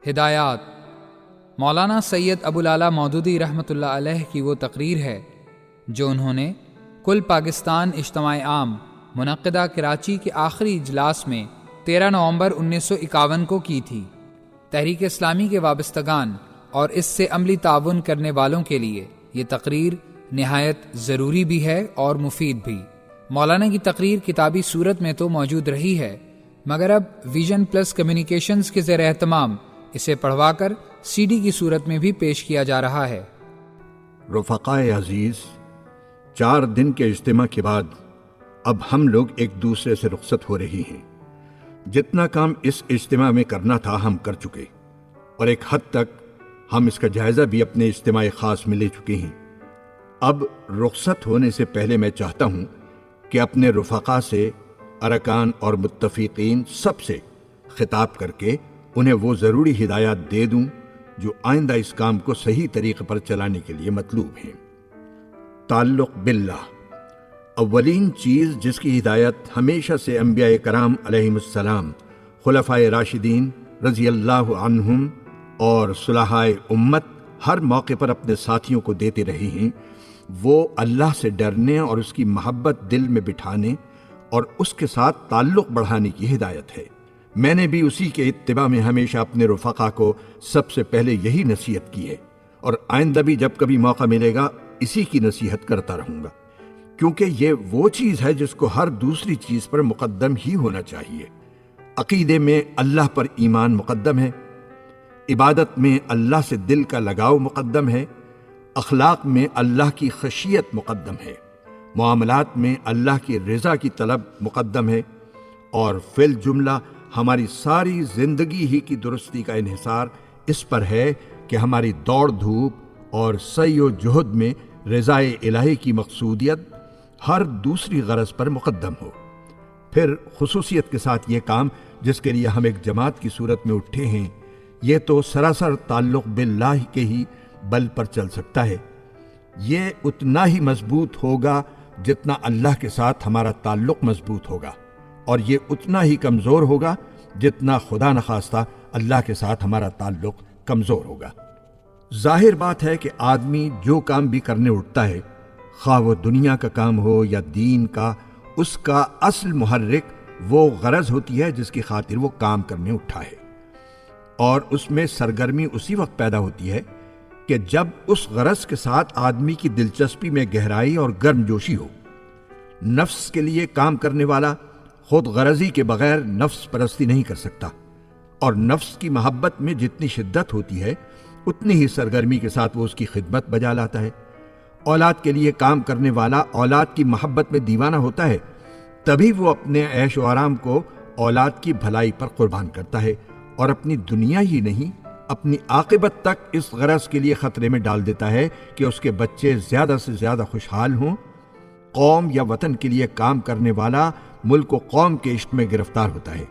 ہدایات۔ مولانا سید ابو العلا مودودی رحمۃ اللہ علیہ کی وہ تقریر ہے جو انہوں نے کل پاکستان اجتماع عام منعقدہ کراچی کے آخری اجلاس میں 13 نومبر 1951 کو کی تھی۔ تحریک اسلامی کے وابستگان اور اس سے عملی تعاون کرنے والوں کے لیے یہ تقریر نہایت ضروری بھی ہے اور مفید بھی۔ مولانا کی تقریر کتابی صورت میں تو موجود رہی ہے، مگر اب ویژن پلس کمیونیکیشنز کے زیر اہتمام اسے پڑھوا کر سی ڈی کی صورت میں بھی پیش کیا جا رہا ہے۔ رفقائے عزیز، 4 دن کے اجتماع کے بعد اب ہم لوگ ایک دوسرے سے رخصت ہو رہی ہیں۔ جتنا کام اس اجتماع میں کرنا تھا ہم کر چکے، اور ایک حد تک ہم اس کا جائزہ بھی اپنے اجتماع خاص میں لے چکے ہیں۔ اب رخصت ہونے سے پہلے میں چاہتا ہوں کہ اپنے رفقا سے، ارکان اور متفقین سب سے خطاب کر کے انہیں وہ ضروری ہدایات دے دوں جو آئندہ اس کام کو صحیح طریقے پر چلانے کے لیے مطلوب ہیں۔ تعلق باللہ، اولین چیز جس کی ہدایت ہمیشہ سے انبیاء کرام علیہم السلام، خلفائے راشدین رضی اللہ عنہم اور صلحائے امت ہر موقع پر اپنے ساتھیوں کو دیتے رہے ہیں، وہ اللہ سے ڈرنے اور اس کی محبت دل میں بٹھانے اور اس کے ساتھ تعلق بڑھانے کی ہدایت ہے۔ میں نے بھی اسی کے اتباع میں ہمیشہ اپنے رفقا کو سب سے پہلے یہی نصیحت کی ہے، اور آئندہ بھی جب کبھی موقع ملے گا اسی کی نصیحت کرتا رہوں گا، کیونکہ یہ وہ چیز ہے جس کو ہر دوسری چیز پر مقدم ہی ہونا چاہیے۔ عقیدے میں اللہ پر ایمان مقدم ہے، عبادت میں اللہ سے دل کا لگاؤ مقدم ہے، اخلاق میں اللہ کی خشیت مقدم ہے، معاملات میں اللہ کی رضا کی طلب مقدم ہے، اور فی الجملہ ہماری ساری زندگی ہی کی درستی کا انحصار اس پر ہے کہ ہماری دوڑ دھوپ اور سعی و جہد میں رضائے الہی کی مقصودیت ہر دوسری غرض پر مقدم ہو۔ پھر خصوصیت کے ساتھ یہ کام جس کے لیے ہم ایک جماعت کی صورت میں اٹھے ہیں، یہ تو سراسر تعلق باللہ کے ہی بل پر چل سکتا ہے۔ یہ اتنا ہی مضبوط ہوگا جتنا اللہ کے ساتھ ہمارا تعلق مضبوط ہوگا، اور یہ اتنا ہی کمزور ہوگا جتنا خدا نخواستہ اللہ کے ساتھ ہمارا تعلق کمزور ہوگا۔ ظاہر بات ہے کہ آدمی جو کام بھی کرنے اٹھتا ہے، خواہ وہ دنیا کا کام ہو یا دین کا، اس کا اصل محرک وہ غرض ہوتی ہے جس کی خاطر وہ کام کرنے اٹھا ہے، اور اس میں سرگرمی اسی وقت پیدا ہوتی ہے کہ جب اس غرض کے ساتھ آدمی کی دلچسپی میں گہرائی اور گرم جوشی ہو۔ نفس کے لیے کام کرنے والا خود غرضی کے بغیر نفس پرستی نہیں کر سکتا، اور نفس کی محبت میں جتنی شدت ہوتی ہے اتنی ہی سرگرمی کے ساتھ وہ اس کی خدمت بجا لاتا ہے۔ اولاد کے لیے کام کرنے والا اولاد کی محبت میں دیوانہ ہوتا ہے، تبھی وہ اپنے عیش و آرام کو اولاد کی بھلائی پر قربان کرتا ہے، اور اپنی دنیا ہی نہیں اپنی عاقبت تک اس غرض کے لیے خطرے میں ڈال دیتا ہے کہ اس کے بچے زیادہ سے زیادہ خوشحال ہوں۔ قوم یا وطن کے لیے کام کرنے والا ملک و قوم کے عشق میں گرفتار ہوتا ہے،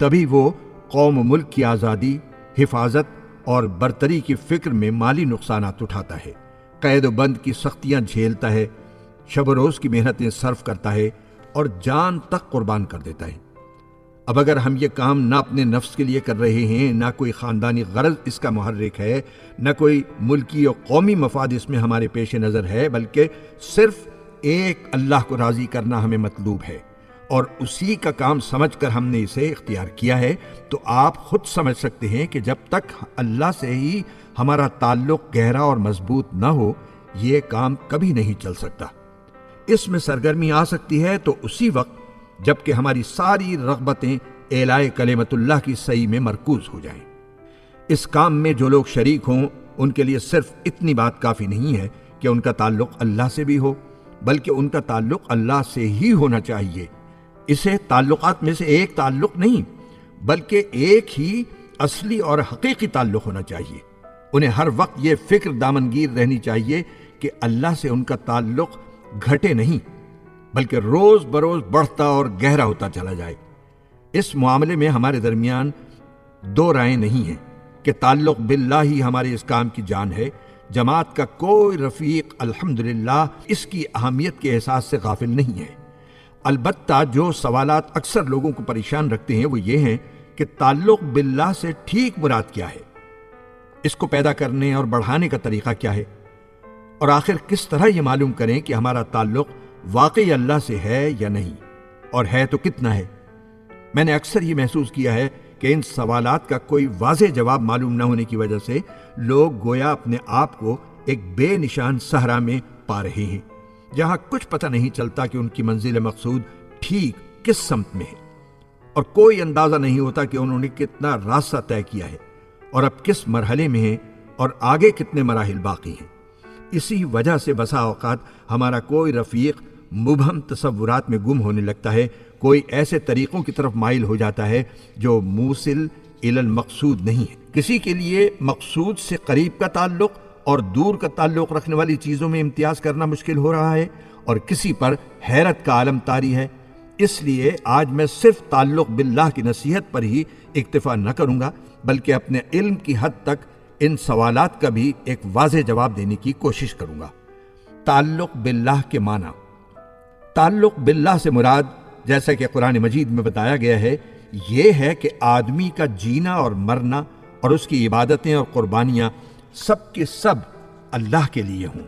تبھی وہ قوم و ملک کی آزادی، حفاظت اور برتری کی فکر میں مالی نقصانات اٹھاتا ہے، قید و بند کی سختیاں جھیلتا ہے، شب و روز کی محنتیں صرف کرتا ہے اور جان تک قربان کر دیتا ہے۔ اب اگر ہم یہ کام نہ اپنے نفس کے لیے کر رہے ہیں، نہ کوئی خاندانی غرض اس کا محرک ہے، نہ کوئی ملکی اور قومی مفاد اس میں ہمارے پیش نظر ہے، بلکہ صرف ایک اللہ کو راضی کرنا ہمیں مطلوب ہے، اور اسی کا کام سمجھ کر ہم نے اسے اختیار کیا ہے، تو آپ خود سمجھ سکتے ہیں کہ جب تک اللہ سے ہی ہمارا تعلق گہرا اور مضبوط نہ ہو، یہ کام کبھی نہیں چل سکتا۔ اس میں سرگرمی آ سکتی ہے تو اسی وقت جبکہ ہماری ساری رغبتیں اعلاء کلمت اللہ کی صحیح میں مرکوز ہو جائیں۔ اس کام میں جو لوگ شریک ہوں ان کے لیے صرف اتنی بات کافی نہیں ہے کہ ان کا تعلق اللہ سے بھی ہو، بلکہ ان کا تعلق اللہ سے ہی ہونا چاہیے۔ اسے تعلقات میں سے ایک تعلق نہیں بلکہ ایک ہی اصلی اور حقیقی تعلق ہونا چاہیے۔ انہیں ہر وقت یہ فکر دامنگیر رہنی چاہیے کہ اللہ سے ان کا تعلق گھٹے نہیں بلکہ روز بروز بڑھتا اور گہرا ہوتا چلا جائے۔ اس معاملے میں ہمارے درمیان دو رائے نہیں ہیں کہ تعلق باللہ ہی ہمارے اس کام کی جان ہے۔ جماعت کا کوئی رفیق الحمدللہ اس کی اہمیت کے احساس سے غافل نہیں ہے۔ البتہ جو سوالات اکثر لوگوں کو پریشان رکھتے ہیں وہ یہ ہیں کہ تعلق باللہ سے ٹھیک مراد کیا ہے، اس کو پیدا کرنے اور بڑھانے کا طریقہ کیا ہے، اور آخر کس طرح یہ معلوم کریں کہ ہمارا تعلق واقعی اللہ سے ہے یا نہیں، اور ہے تو کتنا ہے۔ میں نے اکثر یہ محسوس کیا ہے کہ ان سوالات کا کوئی واضح جواب معلوم نہ ہونے کی وجہ سے لوگ گویا اپنے آپ کو ایک بے نشان صحرا میں پا رہے ہیں، جہاں کچھ پتہ نہیں چلتا کہ ان کی منزل مقصود ٹھیک کس سمت میں ہے، اور کوئی اندازہ نہیں ہوتا کہ انہوں نے کتنا راستہ طے کیا ہے اور اب کس مرحلے میں ہیں اور آگے کتنے مراحل باقی ہیں۔ اسی وجہ سے بسا اوقات ہمارا کوئی رفیق مبہم تصورات میں گم ہونے لگتا ہے، کوئی ایسے طریقوں کی طرف مائل ہو جاتا ہے جو موصل الی المقصود نہیں ہے۔ کسی کے لیے مقصود سے قریب کا تعلق اور دور کا تعلق رکھنے والی چیزوں میں امتیاز کرنا مشکل ہو رہا ہے، اور کسی پر حیرت کا عالم طاری ہے۔ اس لیے آج میں صرف تعلق باللہ کی نصیحت پر ہی اکتفا نہ کروں گا، بلکہ اپنے علم کی حد تک ان سوالات کا بھی ایک واضح جواب دینے کی کوشش کروں گا۔ تعلق باللہ کے معنی۔ تعلق باللہ سے مراد، جیسا کہ قرآن مجید میں بتایا گیا ہے، یہ ہے کہ آدمی کا جینا اور مرنا اور اس کی عبادتیں اور قربانیاں سب کے سب اللہ کے لیے ہوں۔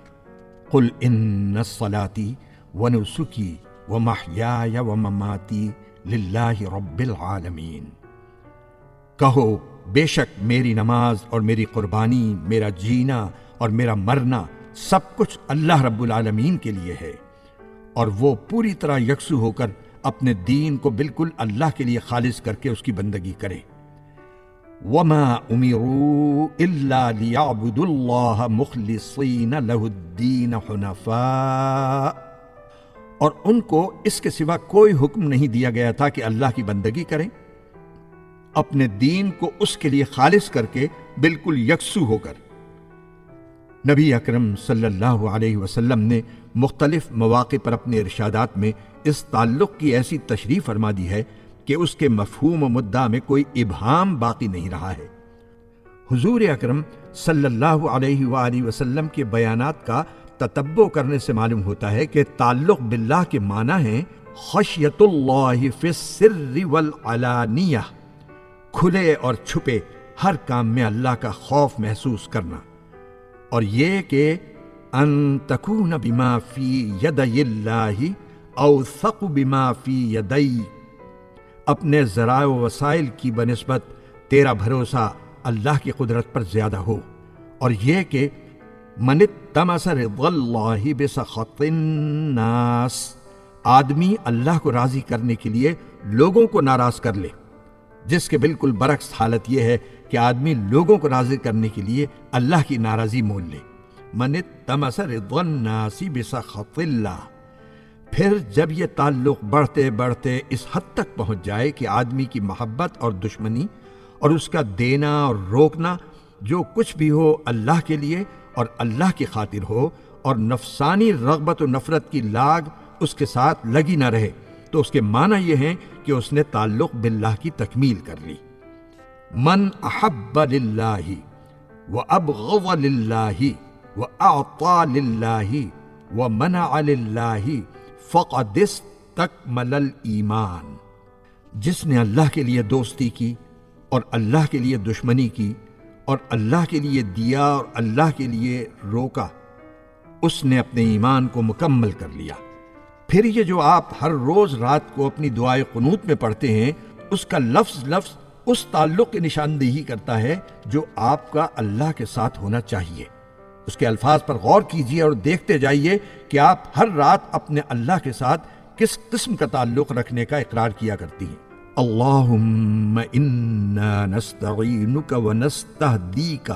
قل ان صلاتی ونسکی ومحیای ومماتی للہ رب العالمین۔ کہو بے شک میری نماز اور میری قربانی، میرا جینا اور میرا مرنا سب کچھ اللہ رب العالمین کے لیے ہے، اور وہ پوری طرح یکسو ہو کر اپنے دین کو بالکل اللہ کے لیے خالص کر کے اس کی بندگی کرے۔ وَمَا أُمِرُوا إِلَّا لِيَعْبُدُوا اللَّهَ مُخْلِصِينَ لَهُ الدِّينَ حُنَفَاءَ، اور ان کو اس کے سوا کوئی حکم نہیں دیا گیا تھا کہ اللہ کی بندگی کریں، اپنے دین کو اس کے لیے خالص کر کے بالکل یکسو ہو کر۔ نبی اکرم صلی اللہ علیہ وسلم نے مختلف مواقع پر اپنے ارشادات میں اس تعلق کی ایسی تشریح فرما دی ہے کہ اس کے مفہوم و مدعا میں کوئی ابہام باقی نہیں رہا ہے۔ حضور اکرم صلی اللہ علیہ وآلہ وسلم کے بیانات کا تتبع کرنے سے معلوم ہوتا ہے کہ تعلق باللہ کے معنی ہیں خشیت اللہ فی السر والعلانیہ، کھلے اور چھپے ہر کام میں اللہ کا خوف محسوس کرنا، اور یہ کہ ان تکون بما فی یدی اللہ اوثق بما فی یدی، اپنے ذرائع و وسائل کی بنسبت تیرا بھروسہ اللہ کی قدرت پر زیادہ ہو، اور یہ کہ من التمس رضا اللہ بسخط الناس، آدمی اللہ کو راضی کرنے کے لیے لوگوں کو ناراض کر لے، جس کے بالکل برعکس حالت یہ ہے کہ آدمی لوگوں کو راضی کرنے کے لیے اللہ کی ناراضی مول لے۔ من التمس رضا الناس بسخط اللہ۔ پھر جب یہ تعلق بڑھتے بڑھتے اس حد تک پہنچ جائے کہ آدمی کی محبت اور دشمنی اور اس کا دینا اور روکنا جو کچھ بھی ہو اللہ کے لیے اور اللہ کی خاطر ہو، اور نفسانی رغبت و نفرت کی لاگ اس کے ساتھ لگی نہ رہے، تو اس کے معنی یہ ہیں کہ اس نے تعلق باللہ کی تکمیل کر لی۔ من احب للہ وابغض للہ واعطى للہ ومنع للہ فقد استکمل الایمان۔ جس نے اللہ کے لیے دوستی کی اور اللہ کے لیے دشمنی کی اور اللہ کے لیے دیا اور اللہ کے لیے روکا، اس نے اپنے ایمان کو مکمل کر لیا۔ پھر یہ جو آپ ہر روز رات کو اپنی دعائے قنوت میں پڑھتے ہیں، اس کا لفظ لفظ اس تعلق کی نشاندہی کرتا ہے جو آپ کا اللہ کے ساتھ ہونا چاہیے۔ اس کے الفاظ پر غور کیجئے اور دیکھتے جائیے کہ آپ ہر رات اپنے اللہ کے ساتھ کس قسم کا تعلق رکھنے کا اقرار کیا کرتی ہیں۔ اللہم انا نستعینک ونستہدیک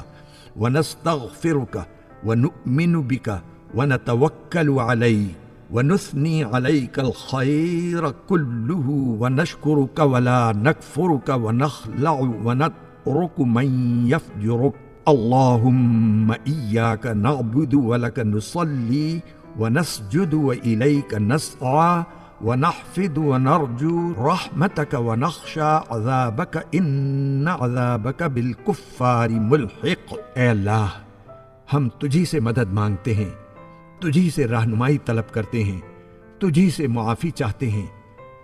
ونستغفرک ونؤمن بک ونتوکل علیک ونثنی علیک الخیر کلہ ونشکرک ولا نکفرک ونخلع ونترک من یفجرک۔ اللہم ایاک نعبد ولک نصلی ونسجد وإلیک نسعی ونحفد ونرجو رحمتک ونخشى عذابک ان عذابک بالکفار ملحق۔ اے اللہ، ہم تجھی سے مدد مانگتے ہیں، تجھی سے رہنمائی طلب کرتے ہیں، تجھی سے معافی چاہتے ہیں،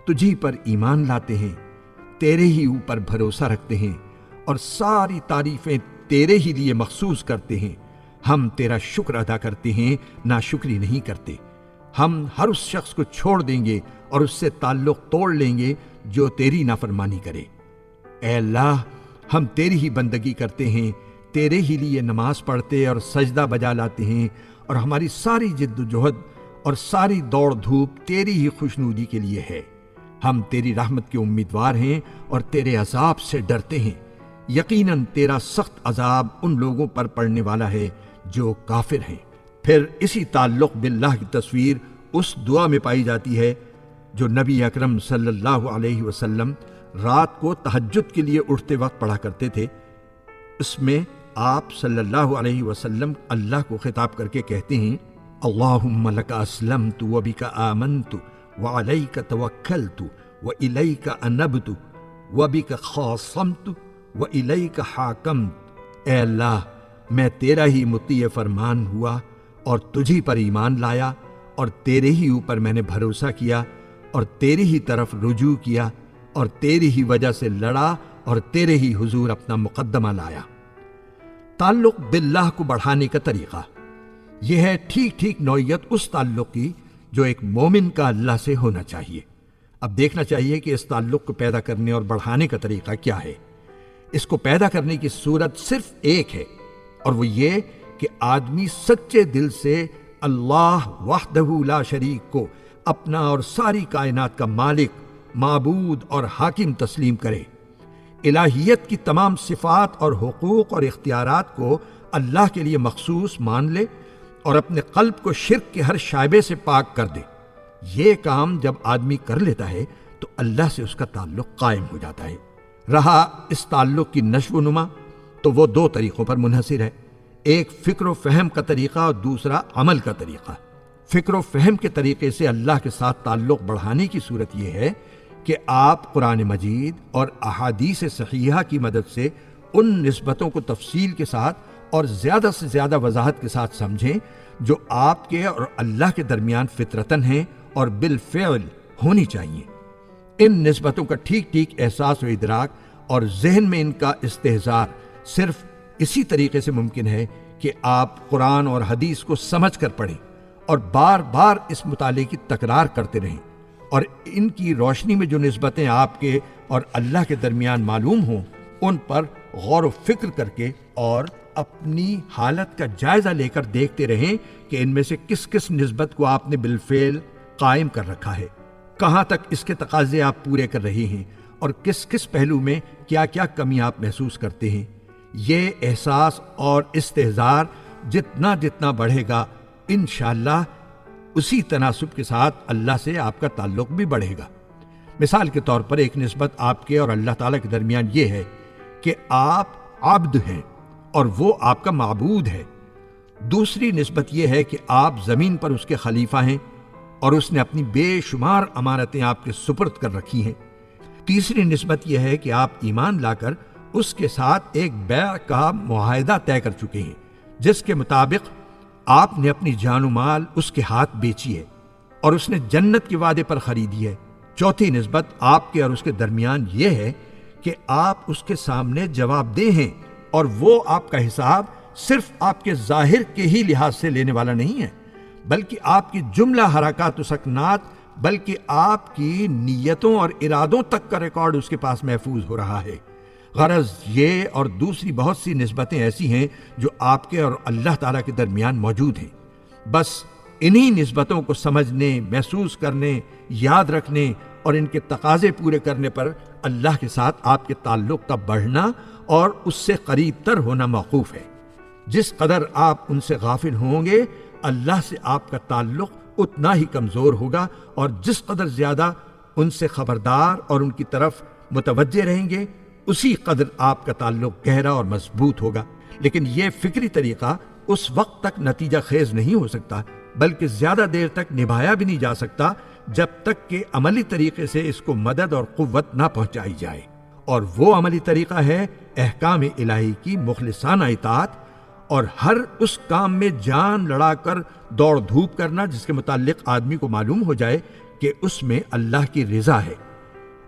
تجھی پر ایمان لاتے ہیں، تیرے ہی اوپر بھروسہ رکھتے ہیں اور ساری تعریفیں تیرے ہی لیے مخصوص کرتے ہیں۔ ہم تیرا شکر ادا کرتے ہیں، ناشکری نہیں کرتے۔ ہم ہر اس شخص کو چھوڑ دیں گے اور اس سے تعلق توڑ لیں گے جو تیری نافرمانی کرے۔ اے اللہ، ہم تیری ہی بندگی کرتے ہیں، تیرے ہی لیے نماز پڑھتے اور سجدہ بجا لاتے ہیں، اور ہماری ساری جد و جہد اور ساری دوڑ دھوپ تیری ہی خوشنودی کے لیے ہے۔ ہم تیری رحمت کے امیدوار ہیں اور تیرے عذاب سے ڈرتے ہیں۔ یقیناً تیرا سخت عذاب ان لوگوں پر پڑنے والا ہے جو کافر ہیں۔ پھر اسی تعلق باللہ کی تصویر اس دعا میں پائی جاتی ہے جو نبی اکرم صلی اللہ علیہ وسلم رات کو تہجد کے لیے اٹھتے وقت پڑھا کرتے تھے۔ اس میں آپ صلی اللہ علیہ وسلم اللہ کو خطاب کر کے کہتے ہیں: اللہم لک اسلمت وبک آمنت وعلیک توکلت والیک انبت وبک خاصمت والیک حاکمت۔ اے اللہ، میں تیرا ہی مطیع فرمان ہوا اور تجھی پر ایمان لایا، اور تیرے ہی اوپر میں نے بھروسہ کیا اور تیری ہی طرف رجوع کیا، اور تیری ہی وجہ سے لڑا اور تیرے ہی حضور اپنا مقدمہ لایا۔ تعلق باللہ کو بڑھانے کا طریقہ یہ ہے ٹھیک ٹھیک نوعیت اس تعلق کی جو ایک مومن کا اللہ سے ہونا چاہیے۔ اب دیکھنا چاہیے کہ اس تعلق کو پیدا کرنے اور بڑھانے کا طریقہ کیا ہے۔ اس کو پیدا کرنے کی صورت صرف ایک ہے، اور وہ یہ کہ آدمی سچے دل سے اللہ وحدہ لا شریک کو اپنا اور ساری کائنات کا مالک، معبود اور حاکم تسلیم کرے۔ الہیت کی تمام صفات اور حقوق اور اختیارات کو اللہ کے لیے مخصوص مان لے اور اپنے قلب کو شرک کے ہر شائبے سے پاک کر دے۔ یہ کام جب آدمی کر لیتا ہے تو اللہ سے اس کا تعلق قائم ہو جاتا ہے۔ رہا اس تعلق کی نشو و نما تو وہ دو طریقوں پر منحصر ہے، ایک فکر و فہم کا طریقہ اور دوسرا عمل کا طریقہ۔ فکر و فہم کے طریقے سے اللہ کے ساتھ تعلق بڑھانے کی صورت یہ ہے کہ آپ قرآن مجید اور احادیث صحیحہ کی مدد سے ان نسبتوں کو تفصیل کے ساتھ اور زیادہ سے زیادہ وضاحت کے ساتھ سمجھیں جو آپ کے اور اللہ کے درمیان فطرتاً ہیں اور بالفعل ہونی چاہیے۔ ان نسبتوں کا ٹھیک ٹھیک احساس و ادراک اور ذہن میں ان کا استحضار صرف اسی طریقے سے ممکن ہے کہ آپ قرآن اور حدیث کو سمجھ کر پڑھیں اور بار بار اس مطالعے کی تکرار کرتے رہیں، اور ان کی روشنی میں جو نسبتیں آپ کے اور اللہ کے درمیان معلوم ہوں ان پر غور و فکر کر کے اور اپنی حالت کا جائزہ لے کر دیکھتے رہیں کہ ان میں سے کس کس نسبت کو آپ نے بالفعل قائم کر رکھا ہے، کہاں تک اس کے تقاضے آپ پورے کر رہے ہیں، اور کس کس پہلو میں کیا کیا کمی آپ محسوس کرتے ہیں۔ یہ احساس اور استحضار جتنا جتنا بڑھے گا انشاءاللہ اسی تناسب کے ساتھ اللہ سے آپ کا تعلق بھی بڑھے گا۔ مثال کے طور پر ایک نسبت آپ کے اور اللہ تعالیٰ کے درمیان یہ ہے کہ آپ عبد ہیں اور وہ آپ کا معبود ہے۔ دوسری نسبت یہ ہے کہ آپ زمین پر اس کے خلیفہ ہیں اور اس نے اپنی بے شمار امانتیں آپ کے سپرد کر رکھی ہیں۔ تیسری نسبت یہ ہے کہ آپ ایمان لا کر اس کے ساتھ ایک بیع کا معاہدہ طے کر چکے ہیں جس کے مطابق آپ نے اپنی جان و مال اس کے ہاتھ بیچی ہے اور اس نے جنت کے وعدے پر خریدی ہے۔ چوتھی نسبت آپ کے اور اس کے درمیان یہ ہے کہ آپ اس کے سامنے جواب دہ ہیں اور وہ آپ کا حساب صرف آپ کے ظاہر کے ہی لحاظ سے لینے والا نہیں ہے، بلکہ آپ کی جملہ حرکات و سکنات، بلکہ آپ کی نیتوں اور ارادوں تک کا ریکارڈ اس کے پاس محفوظ ہو رہا ہے۔ غرض یہ اور دوسری بہت سی نسبتیں ایسی ہیں جو آپ کے اور اللہ تعالیٰ کے درمیان موجود ہیں۔ بس انہی نسبتوں کو سمجھنے، محسوس کرنے، یاد رکھنے اور ان کے تقاضے پورے کرنے پر اللہ کے ساتھ آپ کے تعلق کا بڑھنا اور اس سے قریب تر ہونا موقوف ہے۔ جس قدر آپ ان سے غافل ہوں گے اللہ سے آپ کا تعلق اتنا ہی کمزور ہوگا، اور جس قدر زیادہ ان سے خبردار اور ان کی طرف متوجہ رہیں گے اسی قدر آپ کا تعلق گہرا اور مضبوط ہوگا۔ لیکن یہ فکری طریقہ اس وقت تک نتیجہ خیز نہیں ہو سکتا، بلکہ زیادہ دیر تک نبھایا بھی نہیں جا سکتا جب تک کہ عملی طریقے سے اس کو مدد اور قوت نہ پہنچائی جائے، اور وہ عملی طریقہ ہے احکام الہی کی مخلصانہ اطاعت اور ہر اس کام میں جان لڑا کر دوڑ دھوپ کرنا جس کے متعلق آدمی کو معلوم ہو جائے کہ اس میں اللہ کی رضا ہے۔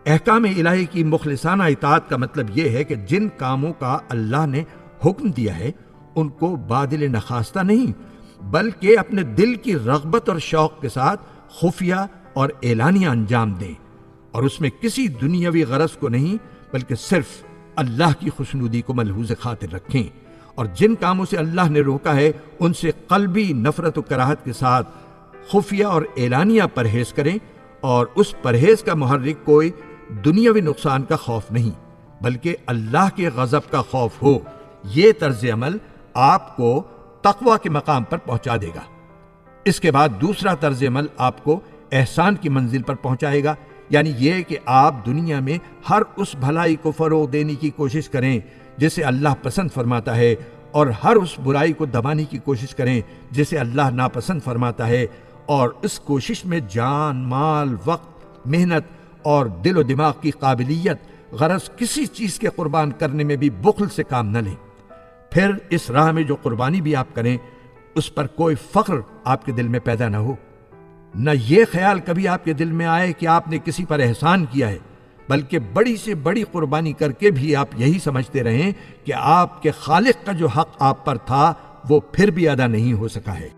احکام الہی کی مخلصانہ اطاعت کا مطلب یہ ہے کہ جن کاموں کا اللہ نے حکم دیا ہے ان کو بادل نخواستہ نہیں بلکہ اپنے دل کی رغبت اور شوق کے ساتھ خفیہ اور اعلانیہ انجام دیں، اور اس میں کسی دنیاوی غرض کو نہیں بلکہ صرف اللہ کی خوشنودی کو ملحوظ خاطر رکھیں، اور جن کاموں سے اللہ نے روکا ہے ان سے قلبی نفرت و کراہت کے ساتھ خفیہ اور اعلانیہ پرہیز کریں، اور اس پرہیز کا محرک کوئی دنیاوی نقصان کا خوف نہیں بلکہ اللہ کے غضب کا خوف ہو۔ یہ طرز عمل آپ کو تقوی کے مقام پر پہنچا دے گا۔ اس کے بعد دوسرا طرز عمل آپ کو احسان کی منزل پر پہنچائے گا، یعنی یہ کہ آپ دنیا میں ہر اس بھلائی کو فروغ دینے کی کوشش کریں جسے اللہ پسند فرماتا ہے، اور ہر اس برائی کو دبانے کی کوشش کریں جسے اللہ ناپسند فرماتا ہے، اور اس کوشش میں جان، مال، وقت، محنت اور دل و دماغ کی قابلیت غرض کسی چیز کے قربان کرنے میں بھی بخل سے کام نہ لیں۔ پھر اس راہ میں جو قربانی بھی آپ کریں اس پر کوئی فخر آپ کے دل میں پیدا نہ ہو، نہ یہ خیال کبھی آپ کے دل میں آئے کہ آپ نے کسی پر احسان کیا ہے، بلکہ بڑی سے بڑی قربانی کر کے بھی آپ یہی سمجھتے رہیں کہ آپ کے خالق کا جو حق آپ پر تھا وہ پھر بھی ادا نہیں ہو سکا ہے۔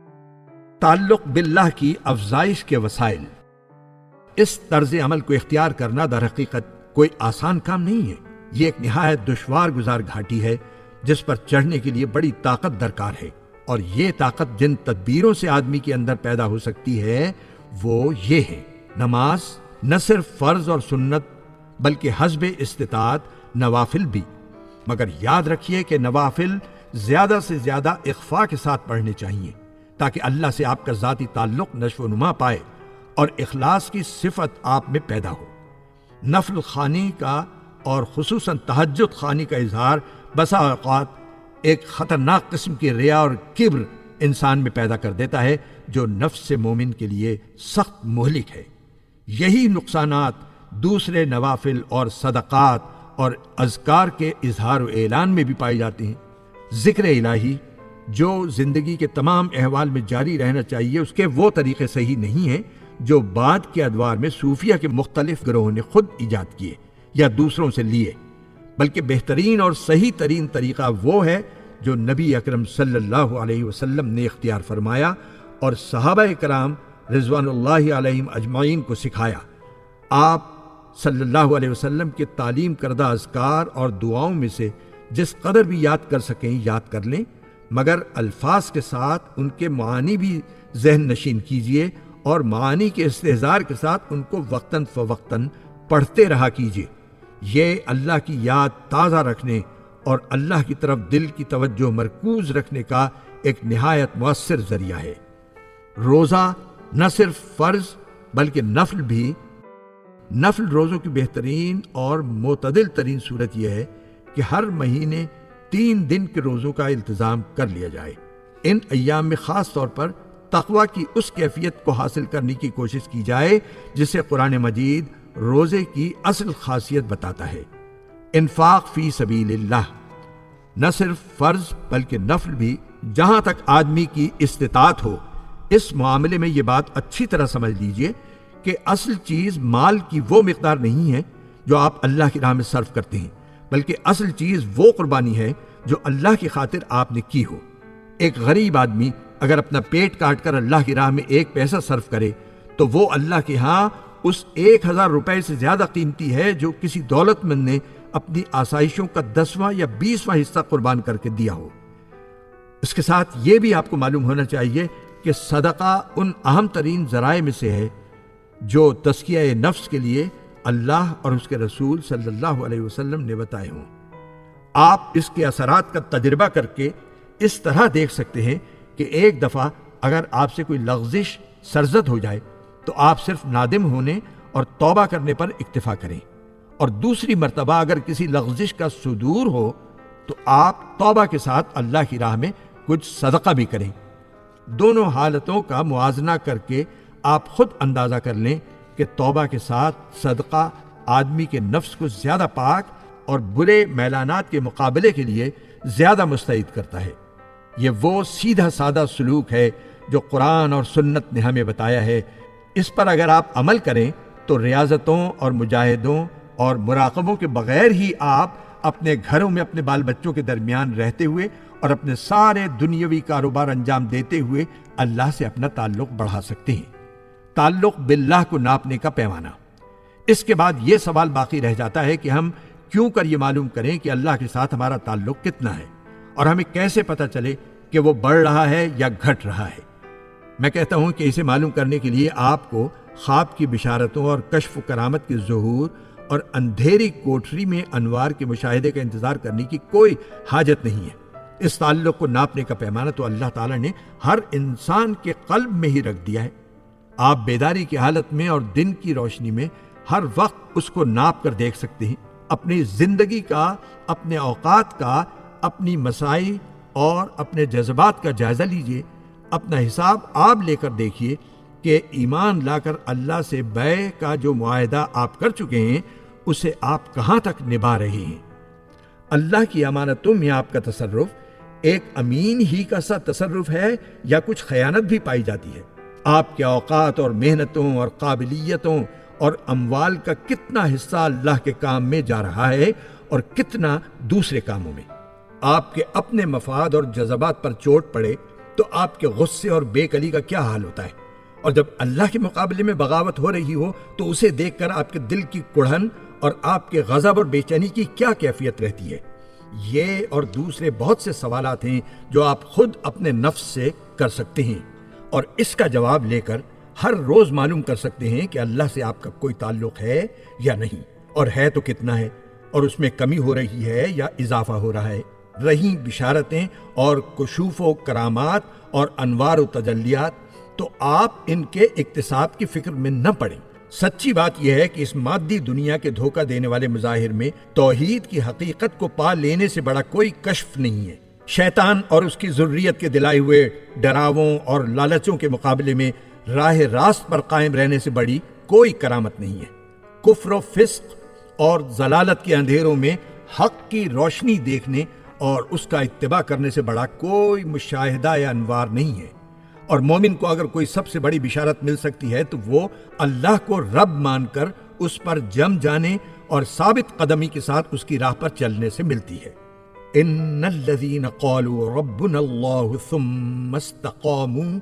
تعلق باللہ کی افزائش کے وسائل۔ اس طرز عمل کو اختیار کرنا در حقیقت کوئی آسان کام نہیں ہے، یہ ایک نہایت دشوار گزار گھاٹی ہے جس پر چڑھنے کے لیے بڑی طاقت درکار ہے، اور یہ طاقت جن تدبیروں سے آدمی کے اندر پیدا ہو سکتی ہے وہ یہ ہے: نماز، نہ صرف فرض اور سنت بلکہ حسب استطاعت نوافل بھی، مگر یاد رکھیے کہ نوافل زیادہ سے زیادہ اخفاء کے ساتھ پڑھنے چاہیے تاکہ اللہ سے آپ کا ذاتی تعلق نشو و نما پائے اور اخلاص کی صفت آپ میں پیدا ہو۔ نفل خوانی کا اور خصوصاً تہجد خوانی کا اظہار بسا اوقات ایک خطرناک قسم کی ریا اور کبر انسان میں پیدا کر دیتا ہے جو نفس مومن کے لیے سخت مہلک ہے۔ یہی نقصانات دوسرے نوافل اور صدقات اور اذکار کے اظہار و اعلان میں بھی پائے جاتے ہیں۔ ذکر الہی جو زندگی کے تمام احوال میں جاری رہنا چاہیے، اس کے وہ طریقے صحیح نہیں ہیں جو بعد کے ادوار میں صوفیہ کے مختلف گروہوں نے خود ایجاد کیے یا دوسروں سے لیے، بلکہ بہترین اور صحیح ترین طریقہ وہ ہے جو نبی اکرم صلی اللہ علیہ وسلم نے اختیار فرمایا اور صحابہ کرام رضوان اللہ علیہم اجمعین کو سکھایا۔ آپ صلی اللہ علیہ وسلم کے تعلیم کردہ اذکار اور دعاؤں میں سے جس قدر بھی یاد کر سکیں یاد کر لیں، مگر الفاظ کے ساتھ ان کے معانی بھی ذہن نشین کیجیے اور معانی کے استحضار کے ساتھ ان کو وقتاً فوقتاً پڑھتے رہا کیجیے۔ یہ اللہ کی یاد تازہ رکھنے اور اللہ کی طرف دل کی توجہ مرکوز رکھنے کا ایک نہایت مؤثر ذریعہ ہے۔ روزہ نہ صرف فرض بلکہ نفل بھی۔ نفل روزوں کی بہترین اور معتدل ترین صورت یہ ہے کہ ہر مہینے 3 دن کے روزوں کا التزام کر لیا جائے۔ ان ایام میں خاص طور پر تقوی کی اس کیفیت کو حاصل کرنے کی کوشش کی جائے جسے قرآن مجید روزے کی اصل خاصیت بتاتا ہے۔ انفاق فی سبیل اللہ، نہ صرف فرض بلکہ نفل بھی جہاں تک آدمی کی استطاعت ہو۔ اس معاملے میں یہ بات اچھی طرح سمجھ لیجئے کہ اصل چیز مال کی وہ مقدار نہیں ہے جو آپ اللہ کی راہ میں صرف کرتے ہیں، بلکہ اصل چیز وہ قربانی ہے جو اللہ کی خاطر آپ نے کی ہو۔ ایک غریب آدمی اگر اپنا پیٹ کاٹ کر اللہ کی راہ میں 1 پیسہ صرف کرے تو وہ اللہ کے ہاں اس 1000 روپے سے زیادہ قیمتی ہے جو کسی دولت مند نے اپنی آسائشوں کا 10واں یا 20واں حصہ قربان کر کے دیا ہو۔ اس کے ساتھ یہ بھی آپ کو معلوم ہونا چاہیے کہ صدقہ ان اہم ترین ذرائع میں سے ہے جو تزکیہ نفس کے لیے اللہ اور اس کے رسول صلی اللہ علیہ وسلم نے بتائے ہوں۔ آپ اس کے اثرات کا تجربہ کر کے اس طرح دیکھ سکتے ہیں کہ ایک دفعہ اگر آپ سے کوئی لغزش سرزد ہو جائے تو آپ صرف نادم ہونے اور توبہ کرنے پر اکتفا کریں، اور دوسری مرتبہ اگر کسی لغزش کا صدور ہو تو آپ توبہ کے ساتھ اللہ کی راہ میں کچھ صدقہ بھی کریں۔ دونوں حالتوں کا موازنہ کر کے آپ خود اندازہ کر لیں کہ توبہ کے ساتھ صدقہ آدمی کے نفس کو زیادہ پاک اور برے میلانات کے مقابلے کے لیے زیادہ مستعد کرتا ہے۔ یہ وہ سیدھا سادہ سلوک ہے جو قرآن اور سنت نے ہمیں بتایا ہے۔ اس پر اگر آپ عمل کریں تو ریاضتوں اور مجاہدوں اور مراقبوں کے بغیر ہی آپ اپنے گھروں میں اپنے بال بچوں کے درمیان رہتے ہوئے اور اپنے سارے دنیاوی کاروبار انجام دیتے ہوئے اللہ سے اپنا تعلق بڑھا سکتے ہیں۔ تعلق باللہ کو ناپنے کا پیمانہ۔ اس کے بعد یہ سوال باقی رہ جاتا ہے کہ ہم کیوں کر یہ معلوم کریں کہ اللہ کے ساتھ ہمارا تعلق کتنا ہے، اور ہمیں کیسے پتہ چلے کہ وہ بڑھ رہا ہے یا گھٹ رہا ہے۔ میں کہتا ہوں کہ اسے معلوم کرنے کے لیے آپ کو خواب کی بشارتوں اور کشف و کرامت کے ظہور اور اندھیری کوٹری میں انوار کے مشاہدے کا انتظار کرنے کی کوئی حاجت نہیں ہے۔ اس تعلق کو ناپنے کا پیمانہ تو اللہ تعالیٰ نے ہر انسان کے قلب میں ہی رکھ دیا ہے۔ آپ بیداری کی حالت میں اور دن کی روشنی میں ہر وقت اس کو ناپ کر دیکھ سکتے ہیں۔ اپنی زندگی کا، اپنے اوقات کا، اپنی مساعی اور اپنے جذبات کا جائزہ لیجئے۔ اپنا حساب آپ لے کر دیکھیے کہ ایمان لا کر اللہ سے بیع کا جو معاہدہ آپ کر چکے ہیں اسے آپ کہاں تک نبھا رہے ہیں۔ اللہ کی امانتوں میں آپ کا تصرف ایک امین ہی کا سا تصرف ہے یا کچھ خیانت بھی پائی جاتی ہے؟ آپ کے اوقات اور محنتوں اور قابلیتوں اور اموال کا کتنا حصہ اللہ کے کام میں جا رہا ہے اور کتنا دوسرے کاموں میں؟ آپ کے اپنے مفاد اور جذبات پر چوٹ پڑے تو آپ کے غصے اور بے کلی کا کیا حال ہوتا ہے، اور جب اللہ کے مقابلے میں بغاوت ہو رہی ہو تو اسے دیکھ کر آپ کے دل کی کڑھن اور آپ کے غضب اور بے چینی کی کیا کیفیت رہتی ہے؟ یہ اور دوسرے بہت سے سوالات ہیں جو آپ خود اپنے نفس سے کر سکتے ہیں، اور اس کا جواب لے کر ہر روز معلوم کر سکتے ہیں کہ اللہ سے آپ کا کوئی تعلق ہے یا نہیں، اور ہے تو کتنا ہے، اور اس میں کمی ہو رہی ہے یا اضافہ ہو رہا ہے۔ رہیں بشارتیں اور کشوف و کرامات اور انوار و تجلیات تو آپ ان کے اکتساب کی فکر میں نہ پڑیں۔ سچی بات یہ ہے کہ اس مادی دنیا کے دھوکہ دینے والے مظاہر میں توحید کی حقیقت کو پا لینے سے بڑا کوئی کشف نہیں ہے۔ شیطان اور اس کی ذریت کے دلائے ہوئے ڈراووں اور لالچوں کے مقابلے میں راہ راست پر قائم رہنے سے بڑی کوئی کرامت نہیں ہے۔ کفر و فسق اور ضلالت کے اندھیروں میں حق کی روشنی دیکھنے اور اس کا اتباع کرنے سے بڑا کوئی مشاہدہ یا انوار نہیں ہے، اور مومن کو اگر کوئی سب سے بڑی بشارت مل سکتی ہے تو وہ اللہ کو رب مان کر اس پر جم جانے اور ثابت قدمی کے ساتھ اس کی راہ پر چلنے سے ملتی ہے۔ ان الذين قالوا ربنا الله ثم استقاموا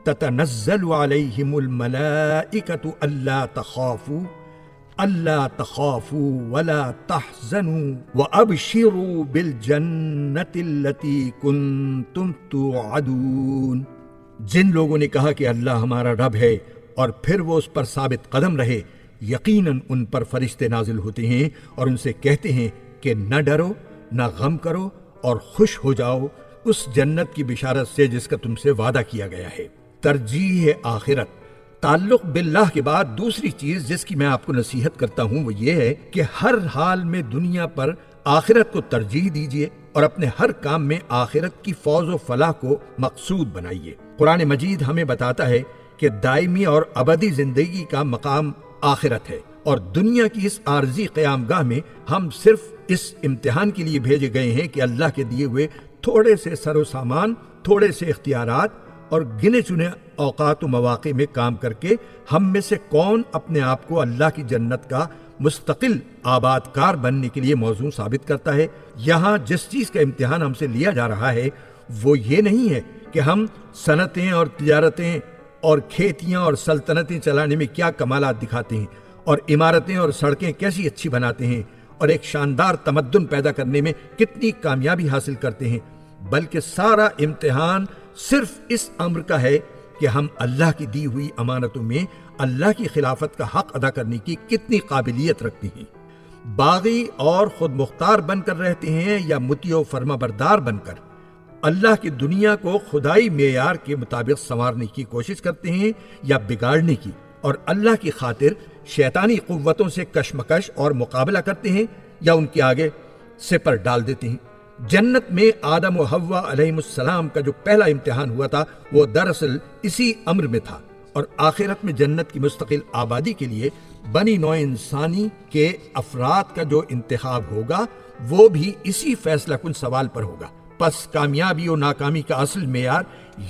تتنزل عليهم الملائكة ألا تخافوا ولا تحزنوا وأبشروا بالجنة التي كنتم توعدون۔ جن لوگوں نے کہا کہ اللہ ہمارا رب ہے اور پھر وہ اس پر ثابت قدم رہے، یقیناً ان پر فرشتے نازل ہوتے ہیں اور ان سے کہتے ہیں کہ نہ ڈرو، نہ غم کرو، اور خوش ہو جاؤ اس جنت کی بشارت سے جس کا تم سے وعدہ کیا گیا ہے۔ ترجیح آخرت۔ تعلق باللہ کے بعد دوسری چیز جس کی میں آپ کو نصیحت کرتا ہوں وہ یہ ہے کہ ہر حال میں دنیا پر آخرت کو ترجیح دیجیے اور اپنے ہر کام میں آخرت کی فوز و فلاح کو مقصود بنائیے۔ قرآن مجید ہمیں بتاتا ہے کہ دائمی اور ابدی زندگی کا مقام آخرت ہے، اور دنیا کی اس عارضی قیام گاہ میں ہم صرف اس امتحان کے لیے بھیجے گئے ہیں کہ اللہ کے دیے ہوئے تھوڑے سے سر و سامان، تھوڑے سے اختیارات اور گنے چنے اوقات و مواقع میں کام کر کے ہم میں سے کون اپنے آپ کو اللہ کی جنت کا مستقل آباد کار بننے کے لیے موزوں ثابت کرتا ہے۔ یہاں جس چیز کا امتحان ہم سے لیا جا رہا ہے وہ یہ نہیں ہے کہ ہم صنعتیں اور تجارتیں اور کھیتیاں اور سلطنتیں چلانے میں کیا کمالات دکھاتے ہیں، اور عمارتیں اور سڑکیں کیسی اچھی بناتے ہیں، اور ایک شاندار تمدن پیدا کرنے میں کتنی کامیابی حاصل کرتے ہیں، بلکہ سارا امتحان صرف اس امر کا ہے کہ ہم اللہ کی دی ہوئی امانتوں میں اللہ کی خلافت کا حق ادا کرنے کی کتنی قابلیت رکھتے ہیں۔ باغی اور خود مختار بن کر رہتے ہیں یا مطیع و فرما بردار بن کر اللہ کی دنیا کو خدائی معیار کے مطابق سنوارنے کی کوشش کرتے ہیں یا بگاڑنے کی، اور اللہ کی خاطر شیطانی قوتوں سے کشمکش اور مقابلہ کرتے ہیں یا ان کے آگے سپر ڈال دیتے ہیں۔ جنت میں آدم و حوا علیہ السلام کا جو پہلا امتحان ہوا تھا وہ دراصل اسی امر میں تھا، اور آخرت میں جنت کی مستقل آبادی کے لیے بنی نوع انسانی کے افراد کا جو انتخاب ہوگا وہ بھی اسی فیصلہ کن سوال پر ہوگا۔ پس کامیابی و ناکامی کا اصل معیار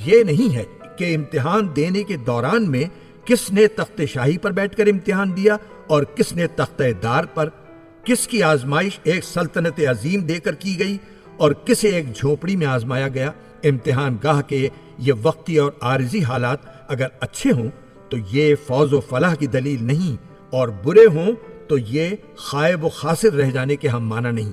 یہ نہیں ہے کہ امتحان دینے کے دوران میں کس نے تخت شاہی پر بیٹھ کر امتحان دیا اور کس نے تختہ دار پر، کس کی آزمائش ایک سلطنت عظیم دے کر کی گئی اور کسے ایک جھونپڑی میں آزمایا گیا۔ امتحان گاہ کے یہ وقتی اور عارضی حالات اگر اچھے ہوں تو یہ فوز و فلاح کی دلیل نہیں، اور برے ہوں تو یہ خائب و خاسر رہ جانے کے ہم معنی نہیں۔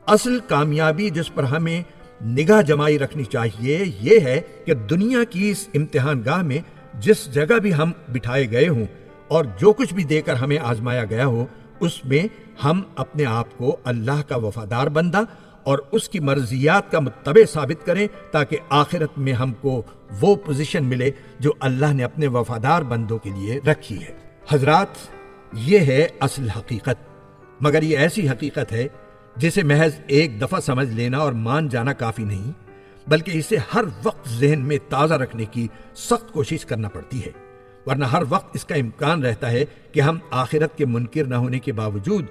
اصل کامیابی جس پر ہمیں نگاہ جمائی رکھنی چاہیے یہ ہے کہ دنیا کی اس امتحان گاہ میں جس جگہ بھی ہم بٹھائے گئے ہوں اور جو کچھ بھی دے کر ہمیں آزمایا گیا ہو، اس میں ہم اپنے آپ کو اللہ کا وفادار بندہ اور اس کی مرضیات کا متبع ثابت کریں، تاکہ آخرت میں ہم کو وہ پوزیشن ملے جو اللہ نے اپنے وفادار بندوں کے لیے رکھی ہے۔ حضرات، یہ ہے اصل حقیقت، مگر یہ ایسی حقیقت ہے جسے محض ایک دفعہ سمجھ لینا اور مان جانا کافی نہیں، بلکہ اسے ہر وقت ذہن میں تازہ رکھنے کی سخت کوشش کرنا پڑتی ہے، ورنہ ہر وقت اس کا امکان رہتا ہے کہ ہم آخرت کے منکر نہ ہونے کے باوجود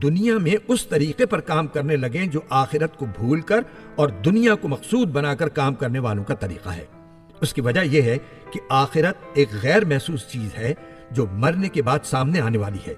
دنیا میں اس طریقے پر کام کرنے لگیں جو آخرت کو بھول کر اور دنیا کو مقصود بنا کر کام کرنے والوں کا طریقہ ہے۔ اس کی وجہ یہ ہے کہ آخرت ایک غیر محسوس چیز ہے جو مرنے کے بعد سامنے آنے والی ہے۔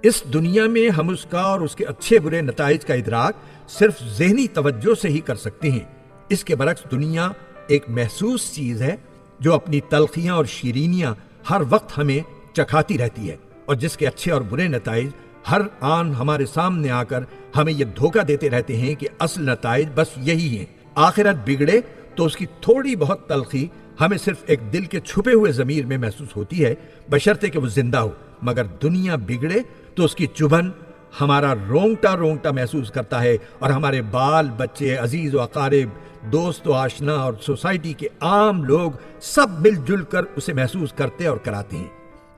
اس دنیا میں ہم اس کا اور اس کے اچھے برے نتائج کا ادراک صرف ذہنی توجہ سے ہی کر سکتے ہیں۔ اس کے برعکس دنیا ایک محسوس چیز ہے جو اپنی تلخیاں اور شیرینیاں ہر وقت ہمیں چکھاتی رہتی ہے، اور جس کے اچھے اور برے نتائج ہر آن ہمارے سامنے آ کر ہمیں یہ دھوکہ دیتے رہتے ہیں کہ اصل نتائج بس یہی ہیں۔ آخرت بگڑے تو اس کی تھوڑی بہت تلخی ہمیں صرف ایک دل کے چھپے ہوئے ضمیر میں محسوس ہوتی ہے، بشرطے کہ وہ زندہ ہو، مگر دنیا بگڑے تو اس کی چبھن ہمارا رونگٹا رونگٹا محسوس کرتا ہے، اور ہمارے بال بچے، عزیز و اقارب، دوست و آشنا اور سوسائٹی کے عام لوگ سب مل جل کر اسے محسوس کرتے اور کراتے ہیں۔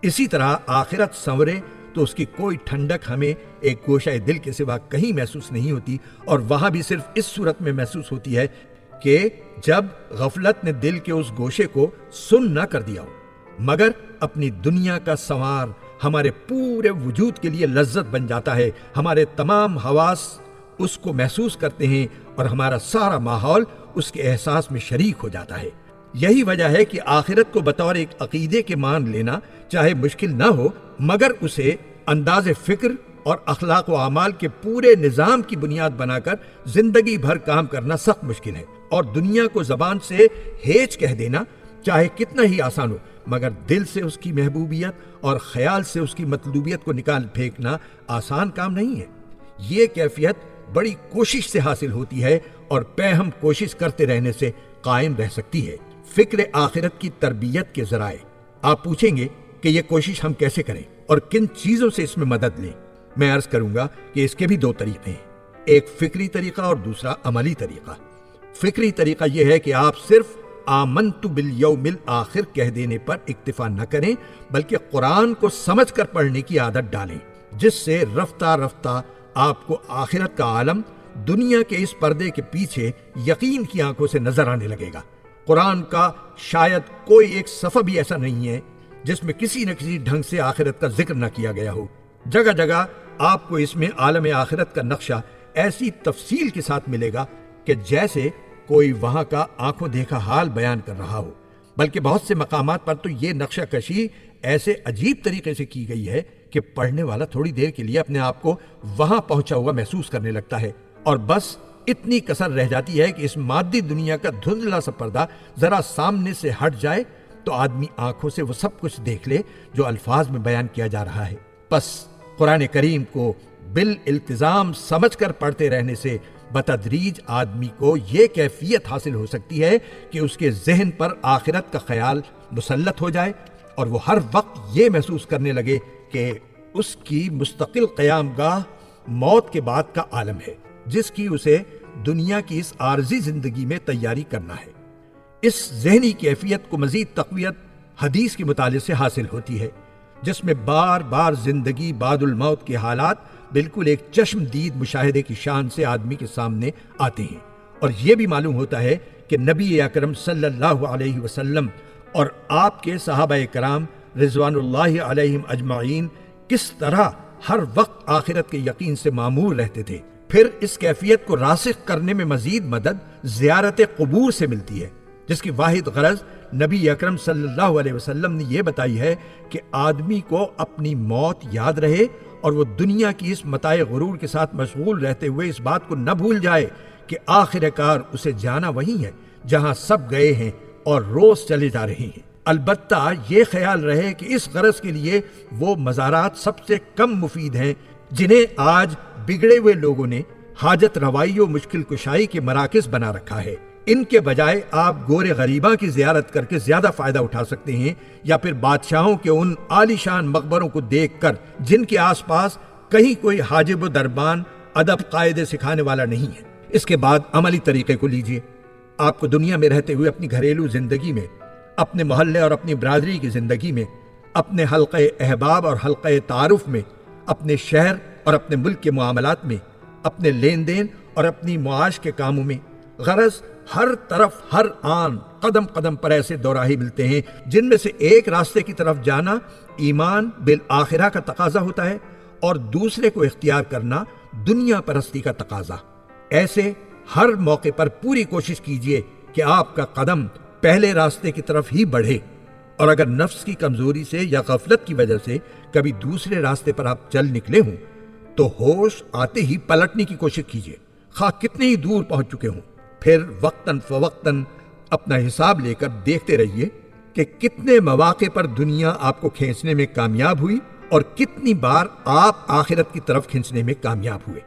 اسی طرح آخرت سنورے تو اس کی کوئی ٹھنڈک ہمیں ایک گوشہ دل کے سوا کہیں محسوس نہیں ہوتی، اور وہاں بھی صرف اس صورت میں محسوس ہوتی ہے کہ جب غفلت نے دل کے اس گوشے کو سن نہ کر دیا ہو، مگر اپنی دنیا کا سنوار ہمارے پورے وجود کے لیے لذت بن جاتا ہے۔ ہمارے تمام حواس اس کو محسوس کرتے ہیں اور ہمارا سارا ماحول اس کے احساس میں شریک ہو جاتا ہے۔ یہی وجہ ہے کہ آخرت کو بطور ایک عقیدے کے مان لینا چاہے مشکل نہ ہو، مگر اسے انداز فکر اور اخلاق و اعمال کے پورے نظام کی بنیاد بنا کر زندگی بھر کام کرنا سخت مشکل ہے، اور دنیا کو زبان سے ہیچ کہہ دینا چاہے کتنا ہی آسان ہو، مگر دل سے اس کی محبوبیت اور خیال سے اس کی مطلوبیت کو نکال پھینکنا آسان کام نہیں ہے۔ یہ کیفیت بڑی کوشش سے حاصل ہوتی ہے اور ہم کوشش کرتے رہنے سے قائم رہ سکتی ہے۔ فکر آخرت کی تربیت کے ذرائع۔ آپ پوچھیں گے کہ یہ کوشش ہم کیسے کریں اور کن چیزوں سے اس میں مدد لیں؟ میں عرض کروں گا کہ اس کے بھی دو طریقے ہیں، ایک فکری طریقہ اور دوسرا عملی طریقہ۔ فکری طریقہ یہ ہے کہ آپ صرف آمنت بالیوم الآخر کہہ دینے پر اکتفا نہ کریں، بلکہ قرآن کو سمجھ کر پڑھنے کی عادت ڈالیں، جس سے رفتہ رفتہ آپ کو آخرت کا عالم دنیا کے اس پردے کے پیچھے یقین کی آنکھوں سے نظر آنے لگے گا۔ قرآن کا شاید کوئی ایک صفحہ بھی ایسا نہیں ہے جس میں کسی نہ کسی ڈھنگ سے آخرت کا ذکر نہ کیا گیا ہو۔ جگہ جگہ آپ کو اس میں عالم آخرت کا نقشہ ایسی تفصیل کے ساتھ ملے گا کہ جیسے کوئی وہاں کا آنکھوں دیکھا حال بیان کر رہا ہو، بلکہ بہت سے مقامات پر تو یہ نقشہ کشی ایسے عجیب طریقے سے کی گئی ہے کہ پڑھنے والا تھوڑی دیر کے لیے اپنے آپ کو وہاں پہنچا ہوا محسوس کرنے لگتا ہے، اور بس اتنی کسر رہ جاتی ہے کہ اس مادی دنیا کا دھندلا سا پردہ ذرا سامنے سے ہٹ جائے تو آدمی آنکھوں سے وہ سب کچھ دیکھ لے جو الفاظ میں بیان کیا جا رہا ہے۔ بس قرآن کریم کو بالالتزام سمجھ کر پڑھتے رہنے سے بتدریج آدمی کو یہ کیفیت حاصل ہو سکتی ہے کہ اس کے ذہن پر آخرت کا خیال مسلط ہو جائے، اور وہ ہر وقت یہ محسوس کرنے لگے کہ اس کی مستقل قیام گاہ موت کے بعد کا عالم ہے، جس کی اسے دنیا کی اس عارضی زندگی میں تیاری کرنا ہے۔ اس ذہنی کیفیت کو مزید تقویت حدیث کے مطالعے سے حاصل ہوتی ہے، جس میں بار بار زندگی بعد الموت کے حالات بالکل ایک چشم دید مشاہدے کی شان سے آدمی کے سامنے آتے ہیں، اور یہ بھی معلوم ہوتا ہے کہ نبی اکرم صلی اللہ علیہ وسلم اور آپ کے صحابہ کرام رضوان اللہ علیہم اجمعین کس طرح ہر وقت آخرت کے یقین سے معمور رہتے تھے۔ پھر اس کیفیت کو راسخ کرنے میں مزید مدد زیارت قبور سے ملتی ہے، جس کی واحد غرض نبی اکرم صلی اللہ علیہ وسلم نے یہ بتائی ہے کہ آدمی کو اپنی موت یاد رہے اور وہ دنیا کی اس متاع غرور کے ساتھ مشغول رہتے ہوئے اس بات کو نہ بھول جائے کہ آخر کار اسے جانا وہی ہے جہاں سب گئے ہیں اور روز چلے جا رہے ہیں۔ البتہ یہ خیال رہے کہ اس غرض کے لیے وہ مزارات سب سے کم مفید ہیں جنہیں آج بگڑے ہوئے لوگوں نے حاجت روائی و مشکل کشائی کے مراکز بنا رکھا ہے۔ ان کے بجائے آپ گورے غریباں کی زیارت کر کے زیادہ فائدہ اٹھا سکتے ہیں، یا پھر بادشاہوں کے ان عالی شان مقبروں کو دیکھ کر جن کے آس پاس کہیں کوئی حاجب و دربان ادب قاعدے سکھانے والا نہیں ہے۔ اس کے بعد عملی طریقے کو لیجئے۔ آپ کو دنیا میں رہتے ہوئے اپنی گھریلو زندگی میں، اپنے محلے اور اپنی برادری کی زندگی میں، اپنے حلقہ احباب اور حلقہ تعارف میں، اپنے شہر اور اپنے ملک کے معاملات میں، اپنے لین دین اور اپنی معاش کے کاموں میں، غرض ہر طرف ہر آن قدم قدم پر ایسے دوراہی ملتے ہیں جن میں سے ایک راستے کی طرف جانا ایمان بالآخرہ کا تقاضا ہوتا ہے اور دوسرے کو اختیار کرنا دنیا پرستی کا تقاضا۔ ایسے ہر موقع پر پوری کوشش کیجئے کہ آپ کا قدم پہلے راستے کی طرف ہی بڑھے، اور اگر نفس کی کمزوری سے یا غفلت کی وجہ سے کبھی دوسرے راستے پر آپ چل نکلے ہوں تو ہوش آتے ہی پلٹنے کی کوشش کیجئے، خواہ کتنے ہی دور پہنچ چکے ہوں۔ پھر وقتاً فوقتاً اپنا حساب لے کر دیکھتے رہیے کہ کتنے مواقع پر دنیا آپ کو کھینچنے میں کامیاب ہوئی اور کتنی بار آپ آخرت کی طرف کھینچنے میں کامیاب ہوئے۔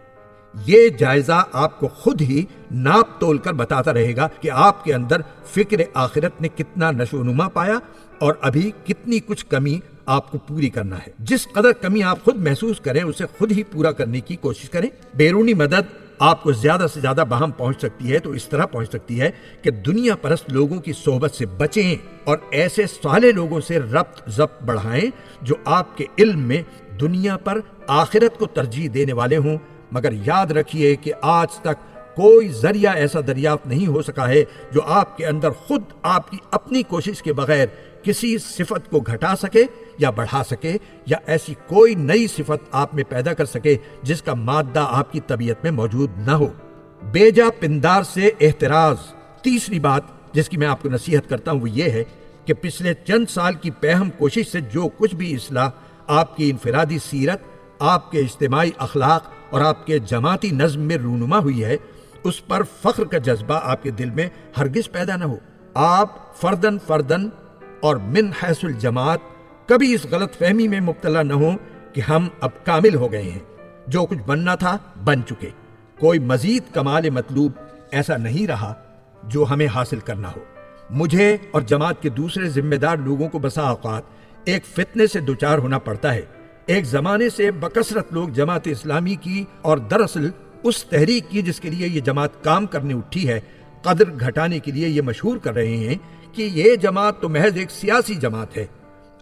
یہ جائزہ آپ کو خود ہی ناپ تول کر بتاتا رہے گا کہ آپ کے اندر فکر آخرت نے کتنا نشو و نما پایا اور ابھی کتنی کچھ کمی آپ کو پوری کرنا ہے۔ جس قدر کمی آپ خود محسوس کریں اسے خود ہی پورا کرنے کی کوشش کریں۔ بیرونی مدد آپ کو زیادہ سے زیادہ باہم پہنچ سکتی ہے تو اس طرح پہنچ سکتی ہے کہ دنیا پرست لوگوں کی صحبت سے بچیں اور ایسے صالح لوگوں سے ربط ضبط بڑھائیں جو آپ کے علم میں دنیا پر آخرت کو ترجیح دینے والے ہوں۔ مگر یاد رکھیے کہ آج تک کوئی ذریعہ ایسا دریافت نہیں ہو سکا ہے جو آپ کے اندر خود آپ کی اپنی کوشش کے بغیر کسی صفت کو گھٹا سکے یا بڑھا سکے، یا ایسی کوئی نئی صفت آپ میں پیدا کر سکے جس کا مادہ آپ کی طبیعت میں موجود نہ ہو۔ بیجا پندار سے احتراز۔ تیسری بات جس کی میں آپ کو نصیحت کرتا ہوں وہ یہ ہے کہ پچھلے چند سال کی پہم کوشش سے جو کچھ بھی اصلاح آپ کی انفرادی سیرت، آپ کے اجتماعی اخلاق اور آپ کے جماعتی نظم میں رونما ہوئی ہے، اس پر فخر کا جذبہ آپ کے دل میں ہرگز پیدا نہ ہو۔ آپ فردن اور من حیث الجماعت کبھی اس غلط فہمی میں مبتلا نہ ہوں کہ ہم اب کامل ہو گئے ہیں، جو کچھ بننا تھا بن چکے، کوئی مزید کمال مطلوب ایسا نہیں رہا جو ہمیں حاصل کرنا ہو۔ مجھے اور جماعت کے دوسرے ذمہ دار لوگوں کو بسا اوقات ایک فتنے سے دوچار ہونا پڑتا ہے۔ ایک زمانے سے بکثرت لوگ جماعت اسلامی کی اور دراصل اس تحریک کی جس کے لیے یہ جماعت کام کرنے اٹھی ہے قدر گھٹانے کے لیے یہ مشہور کر رہے ہیں کہ یہ جماعت تو محض ایک سیاسی جماعت ہے،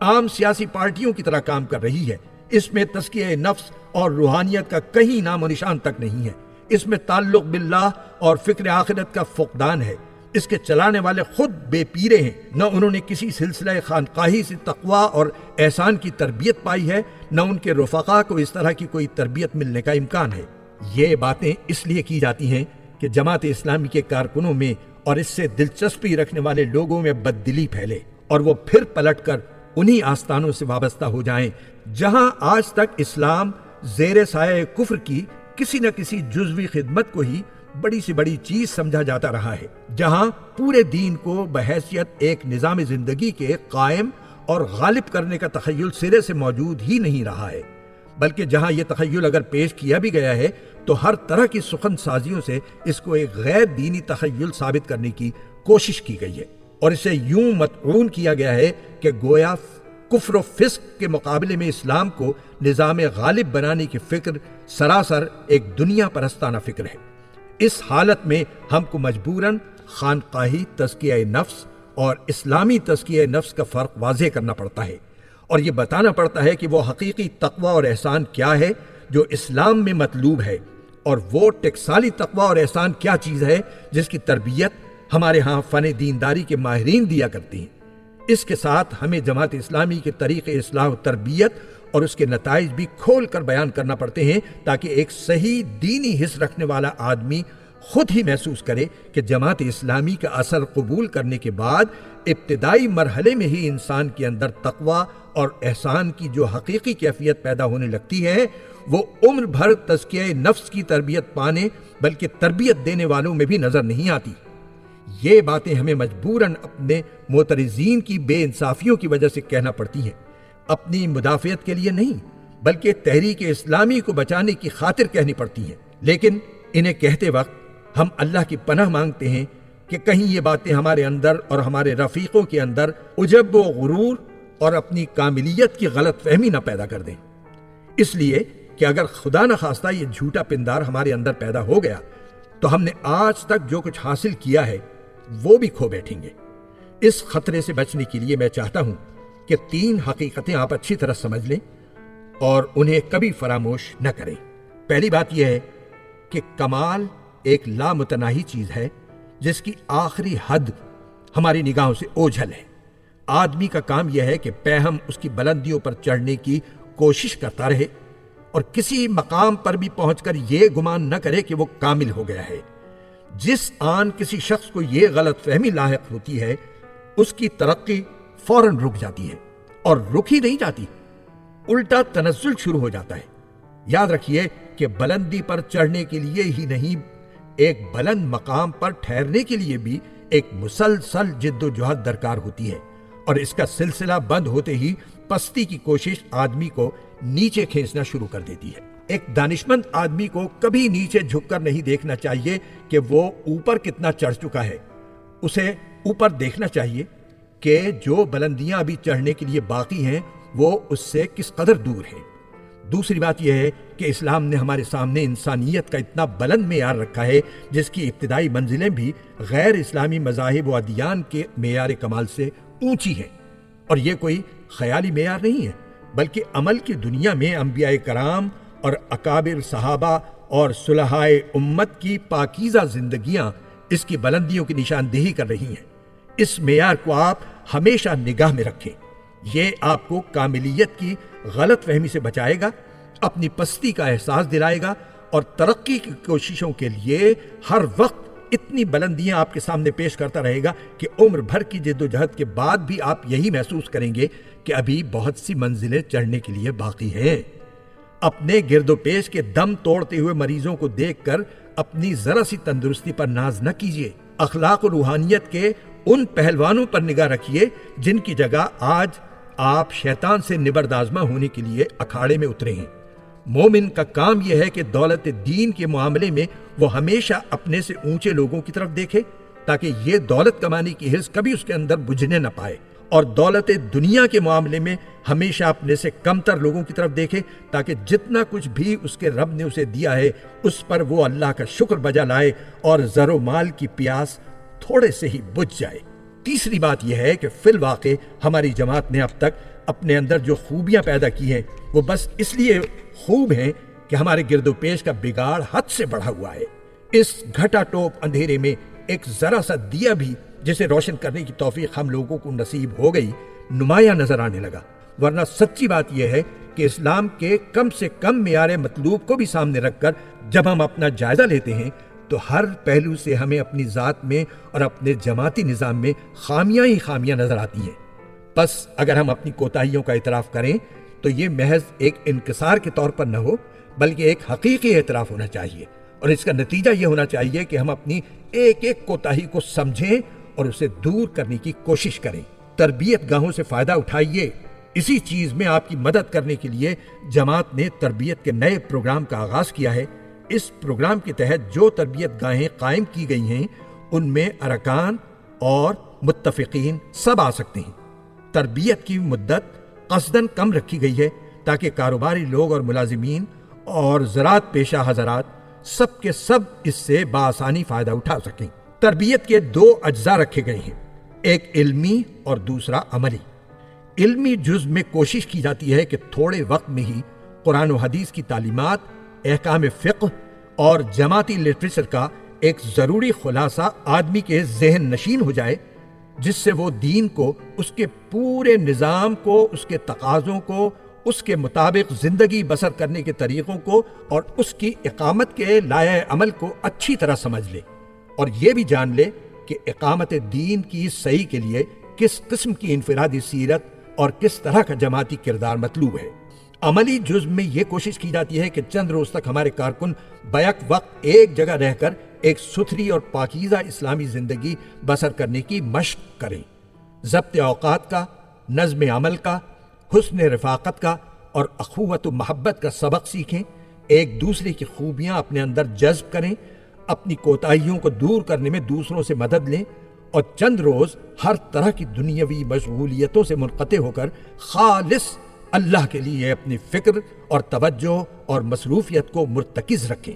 عام سیاسی پارٹیوں کی طرح کام کر رہی ہے۔ اس میں تزکیہ نفس اور روحانیت کا کہیں نام و نشان تک نہیں ہے، اس میں تعلق باللہ اور فکر آخرت کا فقدان ہے۔ اس کے چلانے والے خود بے پیرے ہیں، نہ انہوں نے کسی سلسلہ خانقاہی سے تقوی اور احسان کی تربیت پائی ہے، نہ ان کے رفقا کو اس طرح کی کوئی تربیت ملنے کا امکان ہے۔ یہ باتیں اس لیے کی جاتی ہیں کہ جماعت اسلامی کے کارکنوں میں اور اس سے دلچسپی رکھنے والے لوگوں میں بددلی پھیلے اور وہ پھر پلٹ کر انہی آستانوں سے وابستہ ہو جائیں جہاں آج تک اسلام زیر سایہ کفر کی کسی نہ کسی جزوی خدمت کو ہی بڑی سے بڑی چیز سمجھا جاتا رہا ہے، جہاں پورے دین کو بحیثیت ایک نظام زندگی کے قائم اور غالب کرنے کا تخیل سرے سے موجود ہی نہیں رہا ہے، بلکہ جہاں یہ تخیل اگر پیش کیا بھی گیا ہے تو ہر طرح کی سخن سازیوں سے اس کو ایک غیر دینی تخیل ثابت کرنے کی کوشش کی گئی ہے، اور اسے یوں مطعون کیا گیا ہے کہ گویا کفر و فسق کے مقابلے میں اسلام کو نظام غالب بنانے کی فکر سراسر ایک دنیا پرستانہ فکر ہے۔ اس حالت میں ہم کو مجبوراً خانقاہی تزکیہ نفس اور اسلامی تزکیہ نفس کا فرق واضح کرنا پڑتا ہے، اور یہ بتانا پڑتا ہے کہ وہ حقیقی تقوی اور احسان کیا ہے جو اسلام میں مطلوب ہے، اور وہ ٹکسالی تقوی اور احسان کیا چیز ہے جس کی تربیت ہمارے ہاں فن دینداری کے ماہرین دیا کرتی ہیں۔ اس کے ساتھ ہمیں جماعت اسلامی کے طریق اصلاح و تربیت اور اس کے نتائج بھی کھول کر بیان کرنا پڑتے ہیں تاکہ ایک صحیح دینی حس رکھنے والا آدمی خود ہی محسوس کرے کہ جماعت اسلامی کا اثر قبول کرنے کے بعد ابتدائی مرحلے میں ہی انسان کے اندر تقوی اور احسان کی جو حقیقی کیفیت پیدا ہونے لگتی ہے وہ عمر بھر تزکیہ نفس کی تربیت پانے بلکہ تربیت دینے والوں میں بھی نظر نہیں آتی۔ یہ باتیں ہمیں مجبوراً اپنے معترضین کی بے انصافیوں کی وجہ سے کہنا پڑتی ہیں، اپنی مدافعت کے لیے نہیں بلکہ تحریک اسلامی کو بچانے کی خاطر کہنی پڑتی ہیں۔ لیکن انہیں کہتے وقت ہم اللہ کی پناہ مانگتے ہیں کہ کہیں یہ باتیں ہمارے اندر اور ہمارے رفیقوں کے اندر عجب و غرور اور اپنی کاملیت کی غلط فہمی نہ پیدا کر دیں، اس لیے کہ اگر خدا نخواستہ یہ جھوٹا پندار ہمارے اندر پیدا ہو گیا تو ہم نے آج تک جو کچھ حاصل کیا ہے وہ بھی کھو بیٹھیں گے۔ اس خطرے سے بچنے کے لیے میں چاہتا ہوں کہ 3 حقیقتیں آپ اچھی طرح سمجھ لیں اور انہیں کبھی فراموش نہ کریں۔ پہلی بات یہ ہے کہ کمال ایک لامتناہی چیز ہے جس کی آخری حد ہماری نگاہوں سے اوجھل ہے۔ آدمی کا کام یہ ہے کہ پیہم اس کی بلندیوں پر چڑھنے کی کوشش کرتا رہے اور کسی مقام پر بھی پہنچ کر یہ گمان نہ کرے کہ وہ کامل ہو گیا ہے۔ جس آن کسی شخص کو یہ غلط فہمی لاحق ہوتی ہے اس کی ترقی فوراً رک جاتی ہے، اور رک ہی نہیں جاتی، الٹا تنزل شروع ہو جاتا ہے۔ یاد رکھیے کہ بلندی پر چڑھنے کے لیے ہی نہیں، ایک بلند مقام پر ٹھہرنے کے لیے بھی ایک مسلسل جد و جہد درکار ہوتی ہے، اور اس کا سلسلہ بند ہوتے ہی پستی کی کوشش آدمی کو نیچے کھینچنا شروع کر دیتی ہے۔ ایک دانشمند آدمی کو کبھی نیچے جھک کر نہیں دیکھنا چاہیے کہ وہ اوپر کتنا چڑھ چکا ہے، اسے اوپر دیکھنا چاہیے کہ جو بلندیاں ابھی چڑھنے کے لیے باقی ہیں وہ اس سے کس قدر دور ہیں۔ دوسری بات یہ ہے کہ اسلام نے ہمارے سامنے انسانیت کا اتنا بلند معیار رکھا ہے جس کی ابتدائی منزلیں بھی غیر اسلامی مذاہب و ادیان کے معیار کمال سے اونچی ہیں، اور یہ کوئی خیالی معیار نہیں ہے بلکہ عمل کی دنیا میں انبیاء کرام اور اکابر صحابہ اور صلحائے امت کی پاکیزہ زندگیاں اس کی بلندیوں کی نشاندہی کر رہی ہیں۔ اس معیار کو آپ ہمیشہ نگاہ میں رکھیں، یہ آپ کو کاملیت کی غلط فہمی سے بچائے گا، اپنی پستی کا احساس دلائے گا، اور ترقی کی کوششوں کے لیے ہر وقت اتنی بلندیاں آپ کے سامنے پیش کرتا رہے گا کہ عمر بھر کی جد و جہد کے بعد بھی آپ یہی محسوس کریں گے کہ ابھی بہت سی منزلیں چڑھنے کے لیے باقی ہیں۔ اپنے گرد و پیش کے دم توڑتے ہوئے مریضوں کو دیکھ کر اپنی ذرا سی تندرستی پر ناز نہ کیجیے، اخلاق و روحانیت کے ان پہلوانوں پر نگاہ رکھیے جن کی جگہ آج آپ شیطان سے نبردآزما ہونے کے لیے اکھاڑے میں اترے ہیں۔ مومن کا کام یہ ہے کہ دولت دین کے معاملے میں وہ ہمیشہ اپنے سے اونچے لوگوں کی طرف دیکھے تاکہ یہ دولت کمانے کی حرص کبھی اس کے اندر بجھنے نہ پائے، اور دولت دنیا کے معاملے میں ہمیشہ اپنے سے کمتر لوگوں کی طرف دیکھے تاکہ جتنا کچھ بھی اس کے رب نے اسے دیا ہے اس پر وہ اللہ کا شکر بجا لائے اور زر و مال کی پیاس تھوڑے سے ہی بجھ جائے۔ تیسری بات یہ ہے کہ فی الواقع ہماری جماعت نے اب تک اپنے اندر جو خوبیاں پیدا کی ہیں وہ بس اس لیے خوب ہیں کہ ہمارے گرد و پیش کا بگاڑ حد سے بڑھا ہوا ہے۔ اس گھٹا ٹوپ اندھیرے میں ایک ذرا سا دیا بھی جسے روشن کرنے کی توفیق ہم لوگوں کو نصیب ہو گئی نمایاں نظر آنے لگا، ورنہ سچی بات یہ ہے کہ اسلام کے کم سے کم معیار مطلوب کو بھی سامنے رکھ کر جب ہم اپنا جائزہ لیتے ہیں تو ہر پہلو سے ہمیں اپنی ذات میں اور اپنے جماعتی نظام میں خامیاں ہی خامیاں نظر آتی ہیں۔ بس اگر ہم اپنی کوتاہیوں کا اعتراف کریں تو یہ محض ایک انکسار کے طور پر نہ ہو بلکہ ایک حقیقی اعتراف ہونا چاہیے، اور اس کا نتیجہ یہ ہونا چاہیے کہ ہم اپنی ایک ایک کوتاہی کو سمجھیں اور اسے دور کرنے کی کوشش کریں۔ تربیت گاہوں سے فائدہ اٹھائیے، اسی چیز میں آپ کی مدد کرنے کے لیے جماعت نے تربیت کے نئے پروگرام کا آغاز کیا ہے۔ اس پروگرام کے تحت جو تربیت گاہیں قائم کی گئی ہیں ان میں ارکان اور متفقین سب آ سکتے ہیں۔ تربیت کی مدت قصداً کم رکھی گئی ہے تاکہ کاروباری لوگ اور ملازمین اور زراعت پیشہ حضرات سب کے سب اس سے بآسانی فائدہ اٹھا سکیں۔ تربیت کے 2 اجزاء رکھے گئے ہیں، ایک علمی اور دوسرا عملی۔ علمی جز میں کوشش کی جاتی ہے کہ تھوڑے وقت میں ہی قرآن و حدیث کی تعلیمات، احکام فقہ اور جماعتی لٹریچر کا ایک ضروری خلاصہ آدمی کے ذہن نشین ہو جائے، جس سے وہ دین کو، اس کے پورے نظام کو، اس کے تقاضوں کو، اس کے مطابق زندگی بسر کرنے کے طریقوں کو اور اس کی اقامت کے لائحہ عمل کو اچھی طرح سمجھ لے، اور یہ بھی جان لے کہ اقامت دین کی صحیح کے لیے کس قسم کی انفرادی سیرت، اور کس طرح کا جماعتی کردار مطلوب ہے۔ عملی جزو میں یہ کوشش کی جاتی ہے کہ چند روز تک ہمارے کارکن بیک وقت ایک جگہ رہ کر ایک ستھری اور پاکیزہ اسلامی زندگی بسر کرنے کی مشق کریں، ضبط اوقات کا، نظم عمل کا، حسن رفاقت کا اور اخوت و محبت کا سبق سیکھیں، ایک دوسرے کی خوبیاں اپنے اندر جذب کریں، اپنی کوتاہیوں کو دور کرنے میں دوسروں سے مدد لیں اور چند روز ہر طرح کی دنیاوی مشغولیتوں سے منقطع ہو کر خالص اللہ کے لیے اپنی فکر اور توجہ اور مصروفیت کو مرتکز رکھیں۔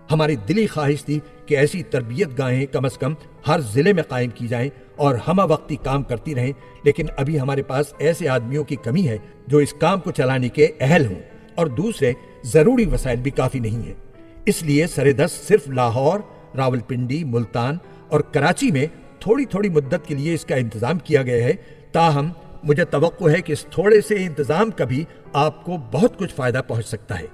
ہماری دلی خواہش تھی کہ ایسی تربیت گاہیں کم از کم ہر ضلع میں قائم کی جائیں اور ہمہ وقتی کام کرتی رہیں، لیکن ابھی ہمارے پاس ایسے آدمیوں کی کمی ہے جو اس کام کو چلانے کے اہل ہوں، اور دوسرے ضروری وسائل بھی کافی نہیں ہیں۔ اس لیے سردست صرف لاہور، راولپنڈی، ملتان اور کراچی میں تھوڑی تھوڑی مدت کے لیے اس کا انتظام کیا گیا ہے، تاہم مجھے توقع ہے کہ اس تھوڑے سے انتظام کا بھی آپ کو بہت کچھ فائدہ پہنچ سکتا ہے۔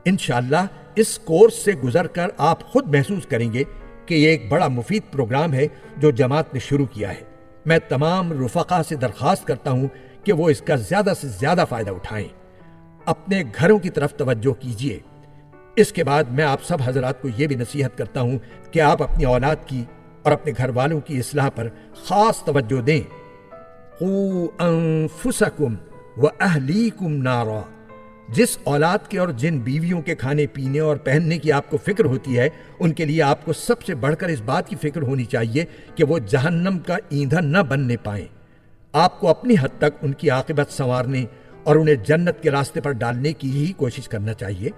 انشاءاللہ اس کورس سے گزر کر آپ خود محسوس کریں گے کہ یہ ایک بڑا مفید پروگرام ہے جو جماعت نے شروع کیا ہے۔ میں تمام رفقا سے درخواست کرتا ہوں کہ وہ اس کا زیادہ سے زیادہ فائدہ اٹھائیں۔ اپنے گھروں کی طرف توجہ کیجیے۔ اس کے بعد میں آپ سب حضرات کو یہ بھی نصیحت کرتا ہوں کہ آپ اپنی اولاد کی اور اپنے گھر والوں کی اصلاح پر خاص توجہ دیں۔ قُوا أَنفُسَكُمْ وَأَهْلِيكُمْ نَارًا۔ جس اولاد کے اور جن بیویوں کے کھانے پینے اور پہننے کی آپ کو فکر ہوتی ہے، ان کے لیے آپ کو سب سے بڑھ کر اس بات کی فکر ہونی چاہیے کہ وہ جہنم کا ایندھن نہ بننے پائیں۔ آپ کو اپنی حد تک ان کی عاقبت سنوارنے اور انہیں جنت کے راستے پر ڈالنے کی ہی کوشش کرنا چاہیے۔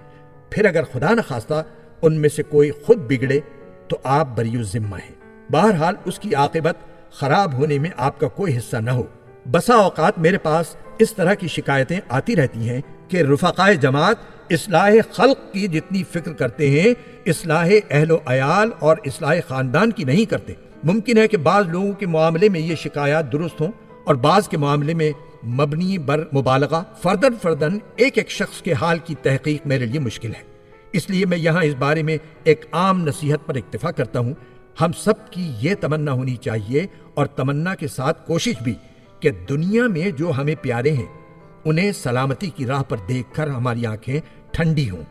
پھر اگر خدا نخواستہ ان میں سے کوئی خود بگڑے تو آپ بری الذمہ ہیں۔ بہرحال اس کی عاقبت خراب ہونے میں آپ کا کوئی حصہ نہ ہو۔ بسا اوقات میرے پاس اس طرح کی شکایتیں آتی رہتی ہیں کہ رفقائے جماعت اصلاح خلق کی جتنی فکر کرتے ہیں، اصلاح اہل و عیال اور اصلاح خاندان کی نہیں کرتے۔ ممکن ہے کہ بعض لوگوں کے معاملے میں یہ شکایات درست ہوں اور بعض کے معاملے میں مبنی بر مبالغہ فردن ایک ایک شخص کے حال کی تحقیق میرے لیے مشکل ہے۔ اس لیے میں یہاں اس بارے میں ایک عام نصیحت پر اکتفا کرتا ہوں۔ ہم سب کی یہ تمنا ہونی چاہیے اور تمنا کے ساتھ کوشش بھی کہ دنیا میں جو ہمیں پیارے ہیں انہیں سلامتی کی راہ پر دیکھ کر ہماری آنکھیں ٹھنڈی ہوں۔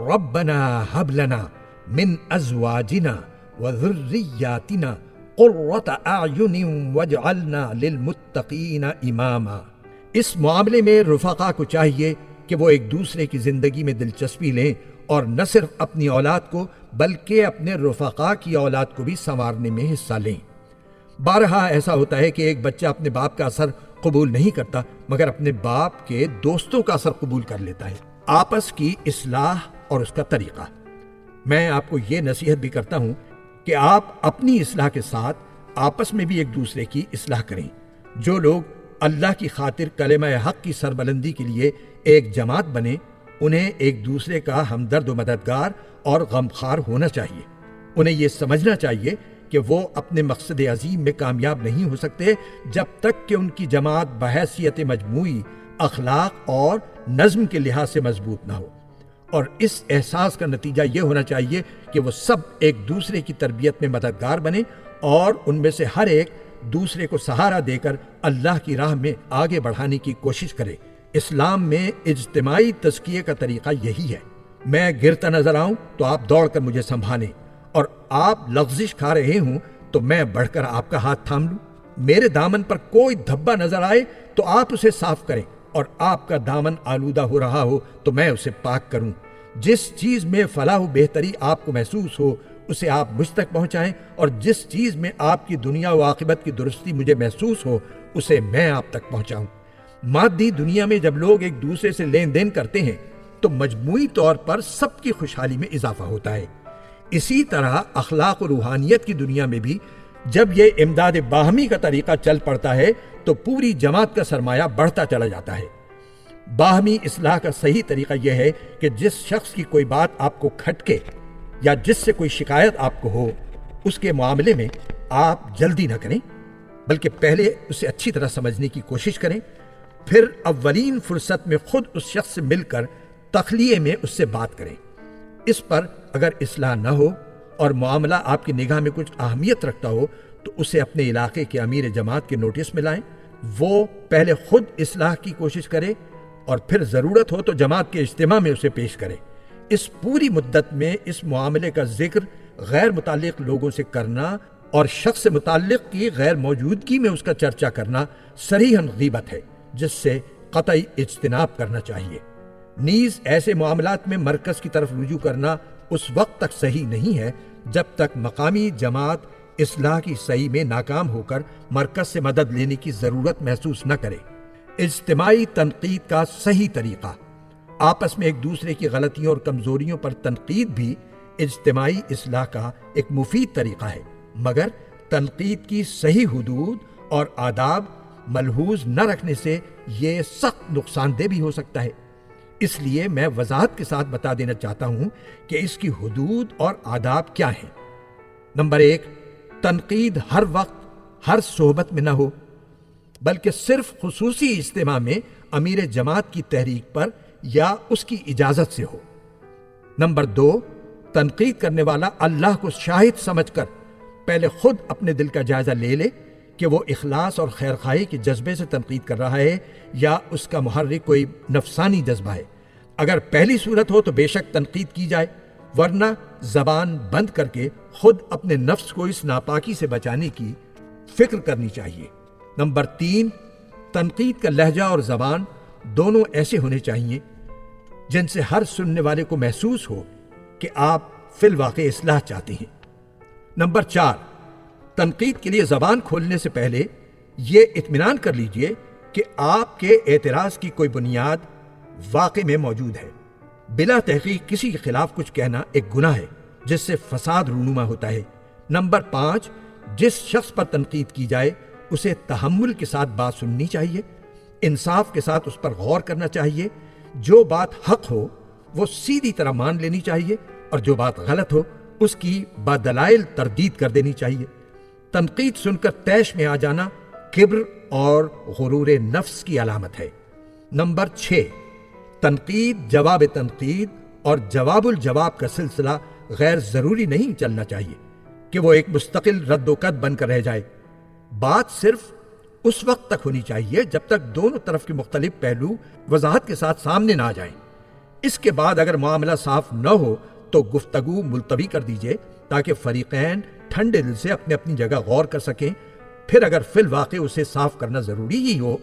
ربنا ہب لنا من ازواجنا وذریاتنا قرۃ اعین واجعلنا للمتقین اماما۔ اس معاملے میں رفقا کو چاہیے کہ وہ ایک دوسرے کی زندگی میں دلچسپی لیں اور نہ صرف اپنی اولاد کو بلکہ اپنے رفقا کی اولاد کو بھی سنوارنے میں حصہ لیں۔ بارہا ایسا ہوتا ہے کہ ایک بچہ اپنے باپ کا اثر قبول نہیں کرتا مگر اپنے باپ کے دوستوں کا اثر قبول کر لیتا ہے۔ آپس کی اصلاح اور اس کا طریقہ، میں آپ کو یہ نصیحت بھی کرتا ہوں کہ آپ اپنی اصلاح کے ساتھ آپس میں بھی ایک دوسرے کی اصلاح کریں۔ جو لوگ اللہ کی خاطر کلمہ حق کی سربلندی کے لیے ایک جماعت بنے، انہیں ایک دوسرے کا ہمدرد و مددگار اور غمخوار ہونا چاہیے۔ انہیں یہ سمجھنا چاہیے کہ وہ اپنے مقصد عظیم میں کامیاب نہیں ہو سکتے جب تک کہ ان کی جماعت بحیثیت مجموعی اخلاق اور نظم کے لحاظ سے مضبوط نہ ہو، اور اس احساس کا نتیجہ یہ ہونا چاہیے کہ وہ سب ایک دوسرے کی تربیت میں مددگار بنے اور ان میں سے ہر ایک دوسرے کو سہارا دے کر اللہ کی راہ میں آگے بڑھانے کی کوشش کرے۔ اسلام میں اجتماعی تزکیے کا طریقہ یہی ہے۔ میں گرتا نظر آؤں تو آپ دوڑ کر مجھے سنبھالیں، اور آپ لغزش کھا رہے ہوں تو میں بڑھ کر آپ کا ہاتھ تھام لوں۔ میرے دامن پر کوئی دھبا نظر آئے تو آپ اسے صاف کریں، اور آپ کا دامن آلودہ ہو رہا ہو تو میں اسے پاک کروں۔ جس چیز میں فلاح و بہتری آپ کو محسوس ہو اسے آپ مجھ تک پہنچائیں، اور جس چیز میں آپ کی دنیا و عاقبت کی درستی مجھے محسوس ہو اسے میں آپ تک پہنچاؤں۔ مادی دنیا میں جب لوگ ایک دوسرے سے لین دین کرتے ہیں تو مجموعی طور پر سب کی خوشحالی میں اضافہ ہوتا ہے۔ اسی طرح اخلاق و روحانیت کی دنیا میں بھی جب یہ امداد باہمی کا طریقہ چل پڑتا ہے تو پوری جماعت کا سرمایہ بڑھتا چلا جاتا ہے۔ باہمی اصلاح کا صحیح طریقہ یہ ہے کہ جس شخص کی کوئی بات آپ کو کھٹکے یا جس سے کوئی شکایت آپ کو ہو، اس کے معاملے میں آپ جلدی نہ کریں بلکہ پہلے اسے اچھی طرح سمجھنے کی کوشش کریں، پھر اولین فرصت میں خود اس شخص سے مل کر تخلیے میں اس سے بات کریں۔ اس پر اگر اصلاح نہ ہو اور معاملہ آپ کی نگاہ میں کچھ اہمیت رکھتا ہو تو اسے اپنے علاقے کے امیر جماعت کے نوٹس میں لائیں وہ پہلے خود اصلاح کی کوشش کرے اور پھر ضرورت ہو تو جماعت کے اجتماع میں اسے پیش کرے۔ اس پوری مدت میں اس معاملے کا ذکر غیر متعلق لوگوں سے کرنا اور شخص متعلق کی غیر موجودگی میں اس کا چرچا کرنا صریحاً غیبت ہے، جس سے قطعی اجتناب کرنا چاہیے۔ نیز ایسے معاملات میں مرکز کی طرف رجوع کرنا اس وقت تک صحیح نہیں ہے جب تک مقامی جماعت اصلاح کی سعی میں ناکام ہو کر مرکز سے مدد لینے کی ضرورت محسوس نہ کرے۔ اجتماعی تنقید کا صحیح طریقہ: آپس میں ایک دوسرے کی غلطیوں اور کمزوریوں پر تنقید بھی اجتماعی اصلاح کا ایک مفید طریقہ ہے، مگر تنقید کی صحیح حدود اور آداب ملحوظ نہ رکھنے سے یہ سخت نقصان دہ بھی ہو سکتا ہے۔ اس لیے میں وضاحت کے ساتھ بتا دینا چاہتا ہوں کہ اس کی حدود اور آداب کیا ہیں۔ نمبر 1، تنقید ہر وقت ہر صحبت میں نہ ہو، بلکہ صرف خصوصی اجتماع میں امیر جماعت کی تحریک پر یا اس کی اجازت سے ہو۔ نمبر 2، تنقید کرنے والا اللہ کو شاہد سمجھ کر پہلے خود اپنے دل کا جائزہ لے لے کہ وہ اخلاص اور خیرخواہی کے جذبے سے تنقید کر رہا ہے یا اس کا محرک کوئی نفسانی جذبہ ہے۔ اگر پہلی صورت ہو تو بے شک تنقید کی جائے، ورنہ زبان بند کر کے خود اپنے نفس کو اس ناپاکی سے بچانے کی فکر کرنی چاہیے۔ نمبر 3، تنقید کا لہجہ اور زبان دونوں ایسے ہونے چاہیے جن سے ہر سننے والے کو محسوس ہو کہ آپ فی الواقع اصلاح چاہتے ہیں۔ نمبر 4، تنقید کے لیے زبان کھولنے سے پہلے یہ اطمینان کر لیجئے کہ آپ کے اعتراض کی کوئی بنیاد واقع میں موجود ہے۔ بلا تحقیق کسی کے خلاف کچھ کہنا ایک گناہ ہے جس سے فساد رونما ہوتا ہے۔ نمبر 5، جس شخص پر تنقید کی جائے اسے تحمل کے ساتھ بات سننی چاہیے، انصاف کے ساتھ اس پر غور کرنا چاہیے۔ جو بات حق ہو وہ سیدھی طرح مان لینی چاہیے اور جو بات غلط ہو اس کی بدلائل تردید کر دینی چاہیے۔ تنقید سن کر طیش میں آ جانا کبر اور غرور نفس کی علامت ہے۔ نمبر 6، تنقید، جواب تنقید اور جواب الجواب کا سلسلہ غیر ضروری نہیں چلنا چاہیے کہ وہ ایک مستقل رد و قد بن کر رہ جائے۔ بات صرف اس وقت تک ہونی چاہیے جب تک دونوں طرف کے مختلف پہلو وضاحت کے ساتھ سامنے نہ آ جائیں۔ اس کے بعد اگر معاملہ صاف نہ ہو تو گفتگو ملتوی کر دیجیے تاکہ فریقین ٹھنڈے دل سے اپنی اپنی جگہ غور کر سکیں۔ پھر اگر فی الواقع اسے صاف کرنا ضروری ہی ہو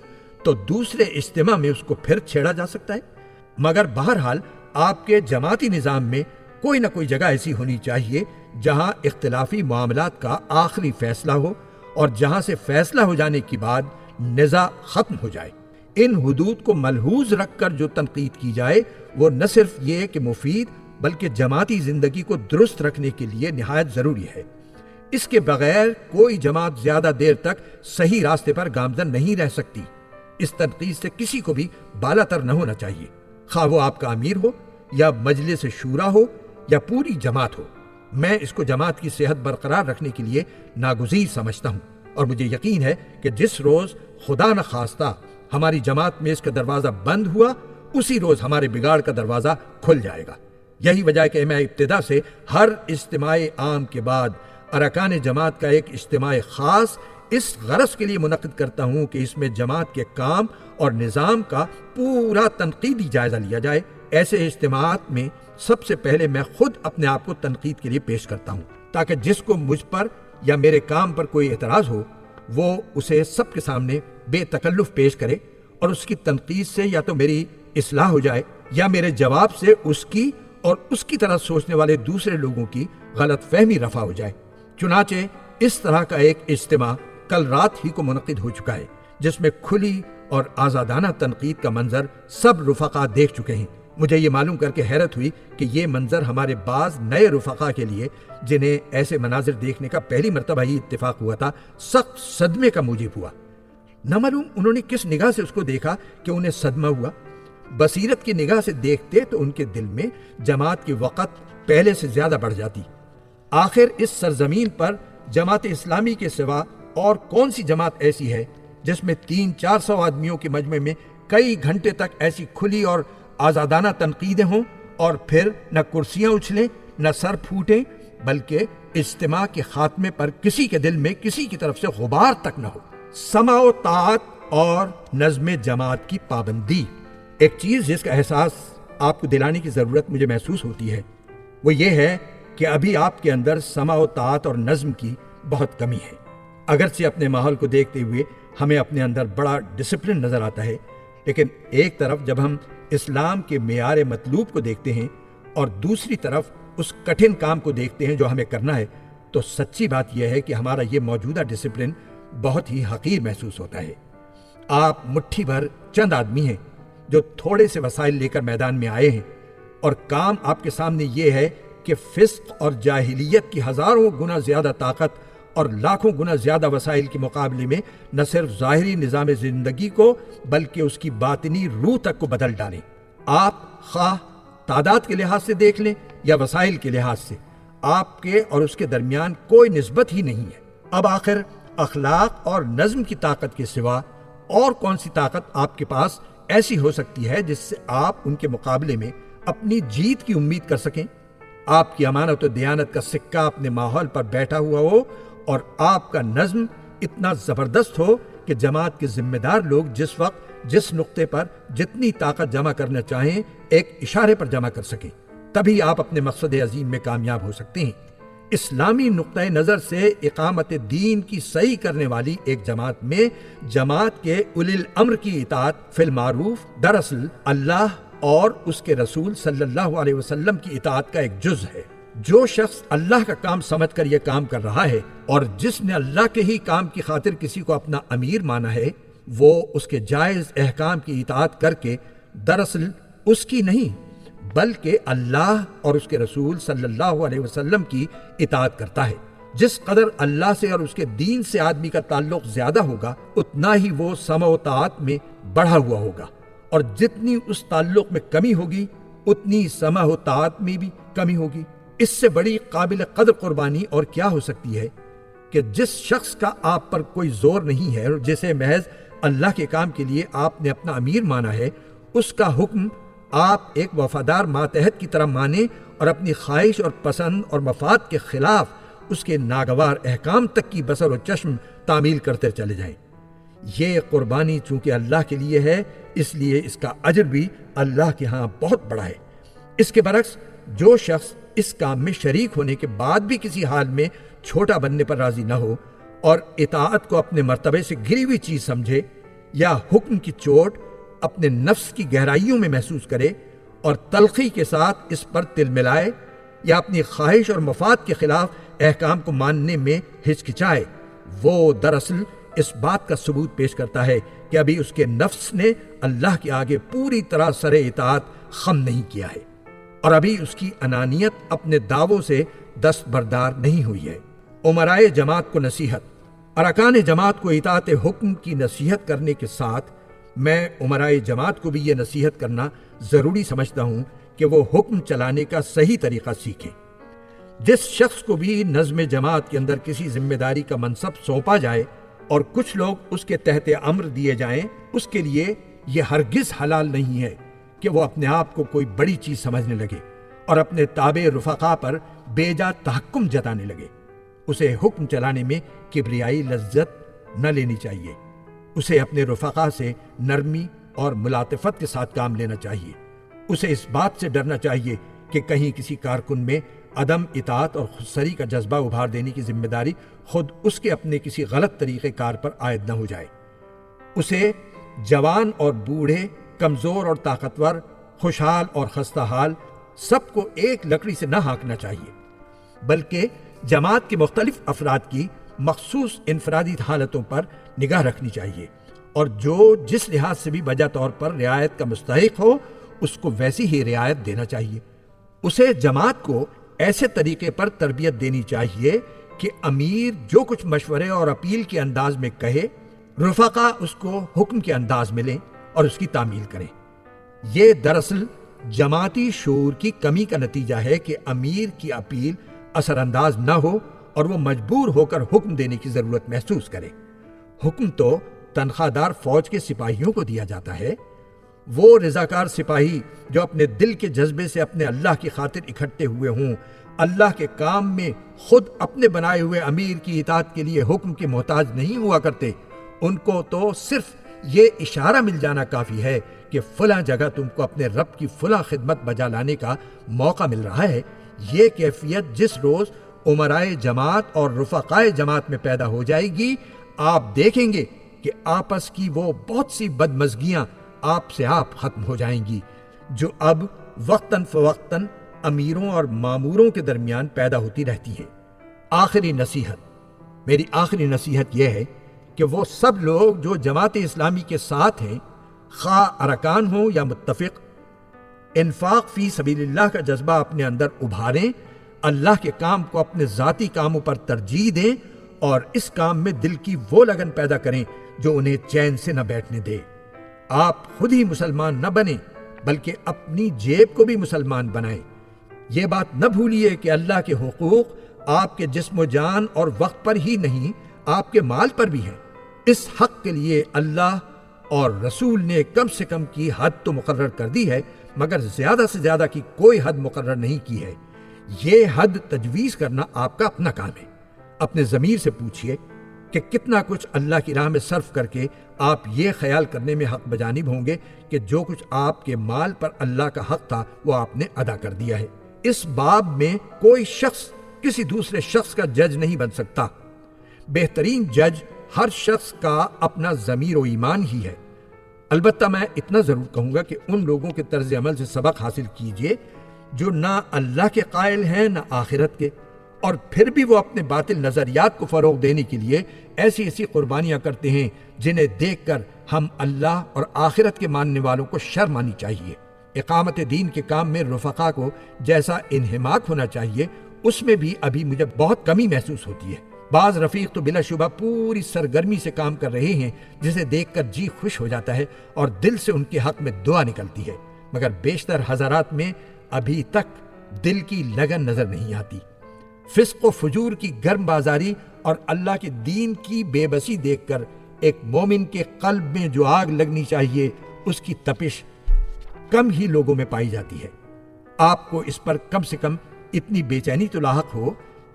تو دوسرے اجتماع میں اس کو پھر چھیڑا جا سکتا ہے، مگر بہرحال آپ کے جماعتی نظام میں کوئی نہ کوئی جگہ ایسی ہونی چاہیے جہاں اختلافی معاملات کا آخری فیصلہ ہو اور جہاں سے فیصلہ ہو جانے کے بعد نزاع ختم ہو جائے۔ ان حدود کو ملحوظ رکھ کر جو تنقید کی جائے وہ نہ صرف یہ کہ مفید بلکہ جماعتی زندگی کو درست رکھنے کے لیے نہایت ضروری ہے۔ اس کے بغیر کوئی جماعت زیادہ دیر تک صحیح راستے پر گامزن نہیں رہ سکتی۔ اس تنقید سے کسی کو بھی بالا تر نہ ہونا چاہیے، خواہ وہ آپ کا امیر ہو یا مجلس شورا ہو یا پوری جماعت ہو۔ میں اس کو جماعت کی صحت برقرار رکھنے کے لیے ناگزیر سمجھتا ہوں، اور مجھے یقین ہے کہ جس روز خدا نہ خواستہ ہماری جماعت میں اس کا دروازہ بند ہوا، اسی روز ہمارے بگاڑ کا دروازہ کھل جائے گا۔ یہی وجہ ہے کہ میں ابتدا سے ہر اجتماع عام کے بعد ارکان جماعت کا ایک اجتماع خاص اس غرض کے لیے منعقد کرتا ہوں کہ اس میں جماعت کے کام اور نظام کا پورا تنقیدی جائزہ لیا جائے۔ ایسے اجتماعات میں سب سے پہلے میں خود اپنے آپ کو تنقید کے لیے پیش کرتا ہوں، تاکہ جس کو مجھ پر یا میرے کام پر کوئی اعتراض ہو وہ اسے سب کے سامنے بے تکلف پیش کرے، اور اس کی تنقید سے یا تو میری اصلاح ہو جائے یا میرے جواب سے اس کی اور اس کی طرح سوچنے والے دوسرے لوگوں کی غلط فہمی رفع ہو جائے۔ چنانچہ اس طرح کا ایک اجتماع کل رات ہی کو منعقد ہو چکا ہے، جس میں کھلی اور آزادانہ تنقید کا منظر سب رفقا دیکھ چکے ہیں۔ مجھے یہ معلوم کر کے حیرت ہوئی کہ یہ منظر ہمارے بعض نئے رفقا کے لیے، جنہیں ایسے مناظر دیکھنے کا پہلی مرتبہ ہی اتفاق ہوا تھا، سخت صدمے کا موجب ہوا۔ نہ معلوم انہوں نے کس نگاہ سے اس کو دیکھا کہ انہیں صدمہ ہوا۔ بصیرت کی نگاہ سے دیکھتے تو ان کے دل میں جماعت کی وقت پہلے سے زیادہ بڑھ جاتی۔ آخر اس سرزمین پر جماعت اسلامی کے سوا اور کون سی جماعت ایسی ہے جس میں 300-400 آدمیوں کے مجمع میں کئی گھنٹے تک ایسی کھلی اور آزادانہ تنقیدیں ہوں، اور پھر نہ کرسیاں اچھلیں نہ سر پھوٹیں، بلکہ اجتماع کے خاتمے پر کسی کے دل میں کسی کی طرف سے غبار تک نہ ہو۔ سمع و طاعت اور نظم جماعت کی پابندی۔ ایک چیز جس کا احساس آپ کو دلانے کی ضرورت مجھے محسوس ہوتی ہے وہ یہ ہے کہ ابھی آپ کے اندر سمع و طاعت اور نظم کی بہت کمی ہے۔ اگرچہ اپنے ماحول کو دیکھتے ہوئے ہمیں اپنے اندر بڑا ڈسپلن نظر آتا ہے، لیکن ایک طرف جب ہم اسلام کے معیار مطلوب کو دیکھتے ہیں اور دوسری طرف اس کٹھن کام کو دیکھتے ہیں جو ہمیں کرنا ہے، تو سچی بات یہ ہے کہ ہمارا یہ موجودہ ڈسپلن بہت ہی حقیر محسوس ہوتا ہے۔ آپ مٹھی بھر چند آدمی ہیں جو تھوڑے سے وسائل لے کر میدان میں آئے ہیں، اور کام آپ کے سامنے یہ ہے کہ فسق اور جاہلیت کی ہزاروں گنا زیادہ طاقت اور لاکھوں گنا زیادہ وسائل کے مقابلے میں نہ صرف ظاہری نظام زندگی کو بلکہ اس کی باطنی روح تک کو بدل ڈالیں۔ آپ خواہ تعداد کے لحاظ سے دیکھ لیں یا وسائل کے لحاظ سے، آپ کے اور اس کے درمیان کوئی نسبت ہی نہیں ہے۔ اب آخر اخلاق اور نظم کی طاقت کے سوا اور کون سی طاقت آپ کے پاس ایسی ہو سکتی ہے جس سے آپ ان کے مقابلے میں اپنی جیت کی امید کر سکیں؟ آپ کی امانت و دیانت کا سکہ اپنے ماحول پر بیٹھا ہوا ہو اور آپ کا نظم اتنا زبردست ہو کہ جماعت کے ذمہ دار لوگ جس وقت جس نقطے پر جتنی طاقت جمع کرنا چاہیں ایک اشارے پر جمع کر سکیں، تبھی آپ اپنے مقصد عظیم میں کامیاب ہو سکتے ہیں۔ اسلامی نقطہ نظر سے اقامت دین کی صحیح کرنے والی ایک جماعت میں جماعت کے اولی الامر کی اطاعت فی المعروف دراصل اللہ اور اس کے رسول صلی اللہ علیہ وسلم کی اطاعت کا ایک جز ہے۔ جو شخص اللہ کا کام سمجھ کر یہ کام کر رہا ہے اور جس نے اللہ کے ہی کام کی خاطر کسی کو اپنا امیر مانا ہے، وہ اس کے جائز احکام کی اطاعت کر کے دراصل اس کی نہیں بلکہ اللہ اور اس کے رسول صلی اللہ علیہ وسلم کی اطاعت کرتا ہے۔ جس قدر اللہ سے اور اس کے دین سے آدمی کا تعلق زیادہ ہوگا اتنا ہی وہ سمع و طاعت میں بڑھا ہوا ہوگا، اور جتنی اس تعلق میں کمی ہوگی اتنی سمع و طاعت میں بھی کمی ہوگی۔ اس سے بڑی قابل قدر قربانی اور کیا ہو سکتی ہے کہ جس شخص کا آپ پر کوئی زور نہیں ہے اور جسے محض اللہ کے کام کے لیے آپ نے اپنا امیر مانا ہے، اس کا حکم آپ ایک وفادار ماتحت کی طرح مانیں اور اپنی خواہش اور پسند اور مفاد کے خلاف اس کے ناگوار احکام تک کی بصر و چشم تعمیل کرتے چلے جائیں۔ یہ قربانی چونکہ اللہ کے لیے ہے، اس لیے اس کا اجر بھی اللہ کے ہاں بہت بڑا ہے۔ اس کے برعکس جو شخص اس کام میں شریک ہونے کے بعد بھی کسی حال میں چھوٹا بننے پر راضی نہ ہو اور اطاعت کو اپنے مرتبے سے گری ہوئی چیز سمجھے یا حکم کی چوٹ اپنے نفس کی گہرائیوں میں محسوس کرے اور تلخی کے ساتھ اس پر تل ملائے یا اپنی خواہش اور مفاد کے خلاف احکام کو ماننے میں ہچکچائے، وہ دراصل اس بات کا ثبوت پیش کرتا ہے کہ ابھی اس کے نفس نے اللہ کے آگے پوری طرح سر اطاعت خم نہیں کیا ہے، اور ابھی اس کی انانیت اپنے دعووں سے دستبردار نہیں ہوئی ہے۔ امرائے جماعت کو نصیحت۔ ارکان جماعت کو اطاعت حکم کی نصیحت کرنے کے ساتھ میں امرائے جماعت کو بھی یہ نصیحت کرنا ضروری سمجھتا ہوں کہ وہ حکم چلانے کا صحیح طریقہ سیکھیں۔ جس شخص کو بھی نظم جماعت کے اندر کسی ذمہ داری کا منصب سونپا جائے اور کچھ لوگ اس کے تحت امر دیے جائیں، اس کے لیے یہ ہرگز حلال نہیں ہے کہ وہ اپنے آپ کو کوئی بڑی چیز سمجھنے لگے اور اپنے تابع رفقا پر بے جا تحکم جتانے لگے۔ اسے حکم چلانے میں کبریائی لذت نہ لینی چاہیے۔ اسے اپنے رفقا سے نرمی اور ملاطفت کے ساتھ کام لینا چاہیے۔ اسے اس بات سے ڈرنا چاہیے کہ کہیں کسی کارکن میں عدم اطاعت اور خودسری کا جذبہ ابھار دینے کی ذمہ داری خود اس کے اپنے کسی غلط طریقہ کار پر عائد نہ ہو جائے۔ اسے جوان اور بوڑھے، کمزور اور طاقتور، خوشحال اور خستہ حال سب کو ایک لکڑی سے نہ ہانکنا چاہیے، بلکہ جماعت کے مختلف افراد کی مخصوص انفرادی حالتوں پر نگاہ رکھنی چاہیے، اور جو جس لحاظ سے بھی بجا طور پر رعایت کا مستحق ہو اس کو ویسی ہی رعایت دینا چاہیے۔ اسے جماعت کو ایسے طریقے پر تربیت دینی چاہیے کہ امیر جو کچھ مشورے اور اپیل کے انداز میں کہے، رفقا اس کو حکم کے انداز میں لیں اور اس کی تعمیل کریں۔ یہ دراصل جماعتی شعور کی کمی کا نتیجہ ہے کہ امیر کی اپیل اثر انداز نہ ہو اور وہ مجبور ہو کر حکم دینے کی ضرورت محسوس کرے۔ حکم تو تنخواہ دار فوج کے سپاہیوں کو دیا جاتا ہے۔ وہ رضاکار سپاہی جو اپنے دل کے جذبے سے اپنے اللہ کی خاطر اکٹھے ہوئے ہوں، اللہ کے کام میں خود اپنے بنائے ہوئے امیر کی اطاعت کے لیے حکم کے محتاج نہیں ہوا کرتے، ان کو تو صرف یہ اشارہ مل جانا کافی ہے کہ فلاں جگہ تم کو اپنے رب کی فلاں خدمت بجا لانے کا موقع مل رہا ہے، یہ کیفیت جس روز امرائے جماعت اور رفقائے جماعت میں پیدا ہو جائے گی، آپ دیکھیں گے کہ آپس کی وہ بہت سی بدمزگیاں آپ سے آپ ختم ہو جائیں گی جو اب وقتاً فوقتاً امیروں اور ماموروں کے درمیان پیدا ہوتی رہتی ہیں۔ میری آخری نصیحت یہ ہے کہ وہ سب لوگ جو جماعت اسلامی کے ساتھ ہیں، خواہ ارکان ہوں یا متفق، انفاق فی سبیل اللہ کا جذبہ اپنے اندر ابھاریں، اللہ کے کام کو اپنے ذاتی کاموں پر ترجیح دیں اور اس کام میں دل کی وہ لگن پیدا کریں جو انہیں چین سے نہ بیٹھنے دے۔ آپ خود ہی مسلمان نہ بنیں بلکہ اپنی جیب کو بھی مسلمان بنائیں۔ یہ بات نہ بھولیے کہ اللہ کے حقوق آپ کے جسم و جان اور وقت پر ہی نہیں، آپ کے مال پر بھی ہیں۔ اس حق کے لیے اللہ اور رسول نے کم سے کم کی حد تو مقرر کر دی ہے، مگر زیادہ سے زیادہ کی کوئی حد مقرر نہیں کی ہے۔ یہ حد تجویز کرنا آپ کا اپنا کام ہے۔ اپنے ضمیر سے پوچھئے کہ کتنا کچھ اللہ کی راہ میں صرف کر کے آپ یہ خیال کرنے میں حق بجانب ہوں گے کہ جو کچھ آپ کے مال پر اللہ کا حق تھا وہ آپ نے ادا کر دیا ہے۔ اس باب میں کوئی شخص کسی دوسرے شخص کا جج نہیں بن سکتا۔ بہترین جج ہر شخص کا اپنا ضمیر و ایمان ہی ہے۔ البتہ میں اتنا ضرور کہوں گا کہ ان لوگوں کے طرز عمل سے سبق حاصل کیجئے جو نہ اللہ کے قائل ہیں نہ آخرت کے، اور پھر بھی وہ اپنے باطل نظریات کو فروغ دینے کے لیے ایسی ایسی قربانیاں کرتے ہیں جنہیں دیکھ کر ہم اللہ اور آخرت کے ماننے والوں کو شرم آنی چاہیے۔ اقامت دین کے کام میں رفقا کو جیسا انہماک ہونا چاہیے، اس میں بھی ابھی مجھے بہت کمی محسوس ہوتی ہے۔ بعض رفیق تو بلا شبہ پوری سرگرمی سے کام کر رہے ہیں جسے دیکھ کر جی خوش ہو جاتا ہے اور دل سے ان کے حق میں دعا نکلتی ہے، مگر بیشتر حضرات میں ابھی تک دل کی لگن نظر نہیں آتی۔ فسق و فجور کی گرم بازاری اور اللہ کے دین کی بے بسی دیکھ کر ایک مومن کے قلب میں جو آگ لگنی چاہیے اس کی تپش کم ہی لوگوں میں پائی جاتی ہے۔ آپ کو اس پر کم سے کم اتنی بے چینی تو لاحق ہو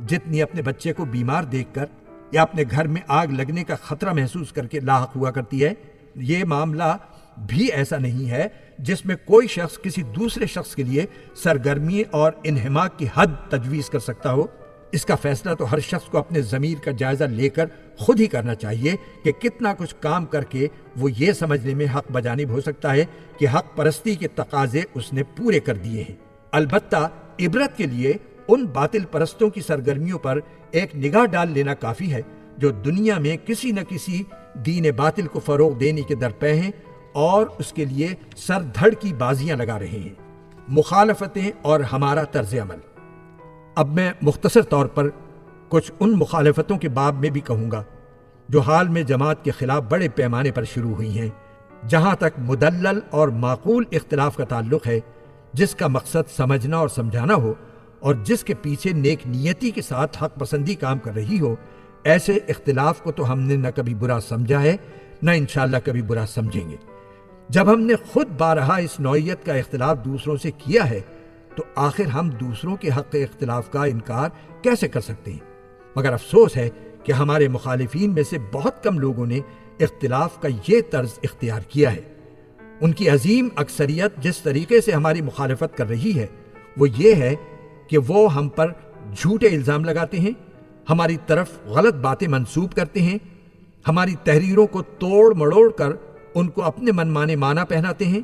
جتنی اپنے بچے کو بیمار دیکھ کر یا اپنے گھر میں آگ لگنے کا خطرہ محسوس کر کے لاحق ہوا کرتی ہے۔ یہ معاملہ بھی ایسا نہیں ہے جس میں کوئی شخص کسی دوسرے شخص کے لیے سرگرمی اور انہماک کی حد تجویز کر سکتا ہو۔ اس کا فیصلہ تو ہر شخص کو اپنے ضمیر کا جائزہ لے کر خود ہی کرنا چاہیے کہ کتنا کچھ کام کر کے وہ یہ سمجھنے میں حق بجانب ہو سکتا ہے کہ حق پرستی کے تقاضے اس نے پورے کر دیے ہیں۔ البتہ عبرت کے لیے ان باطل پرستوں کی سرگرمیوں پر ایک نگاہ ڈال لینا کافی ہے جو دنیا میں کسی نہ کسی دین باطل کو فروغ دینے کے درپے ہیں اور اس کے لیے سر دھڑ کی بازیاں لگا رہے ہیں۔ مخالفتیں اور ہمارا طرز عمل۔ اب میں مختصر طور پر کچھ ان مخالفتوں کے باب میں بھی کہوں گا جو حال میں جماعت کے خلاف بڑے پیمانے پر شروع ہوئی ہیں۔ جہاں تک مدلل اور معقول اختلاف کا تعلق ہے، جس کا مقصد سمجھنا اور سمجھانا ہو اور جس کے پیچھے نیک نیتی کے ساتھ حق پسندی کام کر رہی ہو، ایسے اختلاف کو تو ہم نے نہ کبھی برا سمجھا ہے نہ انشاءاللہ کبھی برا سمجھیں گے۔ جب ہم نے خود بارہا اس نوعیت کا اختلاف دوسروں سے کیا ہے تو آخر ہم دوسروں کے حق اختلاف کا انکار کیسے کر سکتے ہیں؟ مگر افسوس ہے کہ ہمارے مخالفین میں سے بہت کم لوگوں نے اختلاف کا یہ طرز اختیار کیا ہے۔ ان کی عظیم اکثریت جس طریقے سے ہماری مخالفت کر رہی ہے وہ یہ ہے کہ وہ ہم پر جھوٹے الزام لگاتے ہیں، ہماری طرف غلط باتیں منسوب کرتے ہیں، ہماری تحریروں کو توڑ مڑوڑ کر ان کو اپنے من مانے معنی پہناتے ہیں،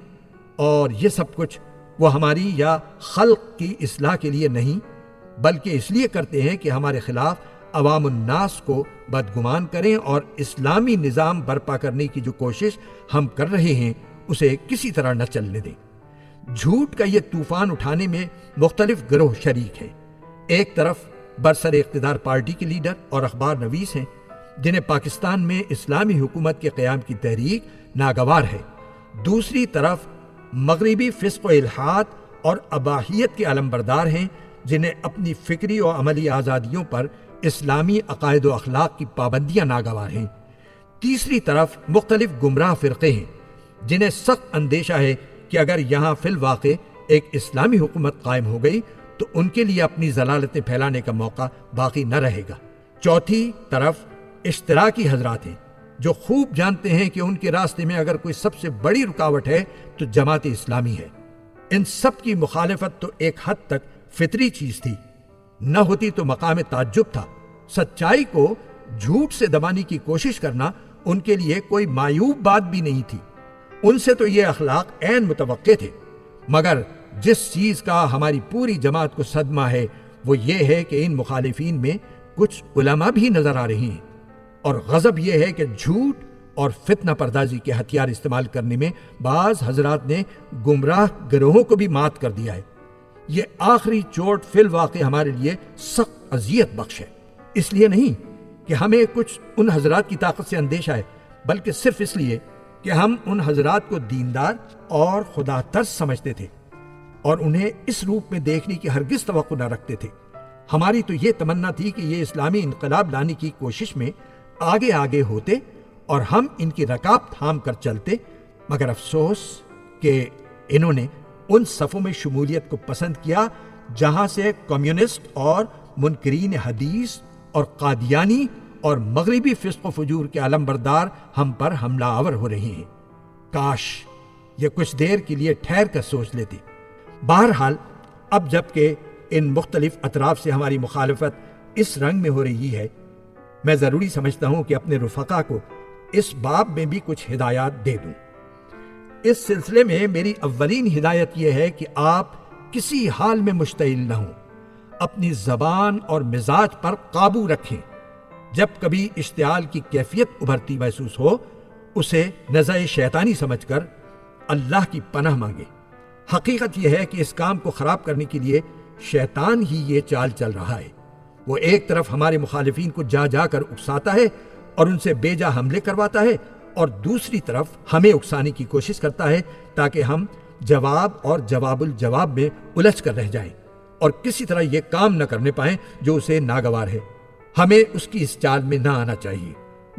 اور یہ سب کچھ وہ ہماری یا خلق کی اصلاح کے لیے نہیں بلکہ اس لیے کرتے ہیں کہ ہمارے خلاف عوام الناس کو بدگمان کریں اور اسلامی نظام برپا کرنے کی جو کوشش ہم کر رہے ہیں اسے کسی طرح نہ چلنے دیں۔ جھوٹ کا یہ طوفان اٹھانے میں مختلف گروہ شریک ہیں۔ ایک طرف برسر اقتدار پارٹی کے لیڈر اور اخبار نویس ہیں جنہیں پاکستان میں اسلامی حکومت کے قیام کی تحریک ناگوار ہے۔ دوسری طرف مغربی فسق و الحاد اور اباحیت کے علمبردار ہیں جنہیں اپنی فکری و عملی آزادیوں پر اسلامی عقائد و اخلاق کی پابندیاں ناگوار ہیں۔ تیسری طرف مختلف گمراہ فرقے ہیں جنہیں سخت اندیشہ ہے کہ اگر یہاں فی الواقع ایک اسلامی حکومت قائم ہو گئی تو ان کے لیے اپنی ضلالتیں پھیلانے کا موقع باقی نہ رہے گا۔ چوتھی طرف اشتراکی حضرات ہیں جو خوب جانتے ہیں کہ ان کے راستے میں اگر کوئی سب سے بڑی رکاوٹ ہے تو جماعت اسلامی ہے۔ ان سب کی مخالفت تو ایک حد تک فطری چیز تھی، نہ ہوتی تو مقام تعجب تھا۔ سچائی کو جھوٹ سے دبانے کی کوشش کرنا ان کے لیے کوئی معیوب بات بھی نہیں تھی، ان سے تو یہ اخلاق عین متوقع تھے۔ مگر جس چیز کا ہماری پوری جماعت کو صدمہ ہے وہ یہ ہے کہ ان مخالفین میں کچھ علماء بھی نظر آ رہے ہیں، اور غضب یہ ہے کہ جھوٹ اور فتنہ پردازی کے ہتھیار استعمال کرنے میں بعض حضرات نے گمراہ گروہوں کو بھی مات کر دیا ہے۔ یہ آخری چوٹ فی الواقع ہمارے لیے سخت اذیت بخش ہے، اس لیے نہیں کہ ہمیں کچھ ان حضرات کی طاقت سے اندیشہ ہے، بلکہ صرف اس لیے کہ ہم ان حضرات کو دیندار اور خدا ترس سمجھتے تھے اور انہیں اس روپ میں دیکھنے کی ہرگز توقع نہ رکھتے تھے۔ ہماری تو یہ تمنا تھی کہ یہ اسلامی انقلاب لانے کی کوشش میں آگے آگے ہوتے اور ہم ان کی رکاب تھام کر چلتے، مگر افسوس کہ انہوں نے ان صفوں میں شمولیت کو پسند کیا جہاں سے کمیونسٹ اور منکرین حدیث اور قادیانی اور مغربی فسق و فجور کے علمبردار ہم پر حملہ آور ہو رہے ہیں۔ کاش یہ کچھ دیر کے لیے ٹھہر کر سوچ لیتے۔ بہرحال اب جب کہ ان مختلف اطراف سے ہماری مخالفت اس رنگ میں ہو رہی ہے، میں ضروری سمجھتا ہوں کہ اپنے رفقا کو اس باب میں بھی کچھ ہدایات دے دوں۔ اس سلسلے میں میری اولین ہدایت یہ ہے کہ آپ کسی حال میں مشتعل نہ ہوں، اپنی زبان اور مزاج پر قابو رکھیں۔ جب کبھی اشتعال کی کیفیت ابھرتی محسوس ہو، اسے نزع شیطانی سمجھ کر اللہ کی پناہ مانگے۔ حقیقت یہ ہے کہ اس کام کو خراب کرنے کے لیے شیطان ہی یہ چال چل رہا ہے۔ وہ ایک طرف ہمارے مخالفین کو جا جا کر اکساتا ہے اور ان سے بے جا حملے کرواتا ہے، اور دوسری طرف ہمیں اکسانے کی کوشش کرتا ہے تاکہ ہم جواب اور جواب الجواب میں الجھ کر رہ جائیں اور کسی طرح یہ کام نہ کرنے پائیں جو اسے ناگوار ہے۔ ہمیں اس کی اس چال میں نہ آنا چاہیے۔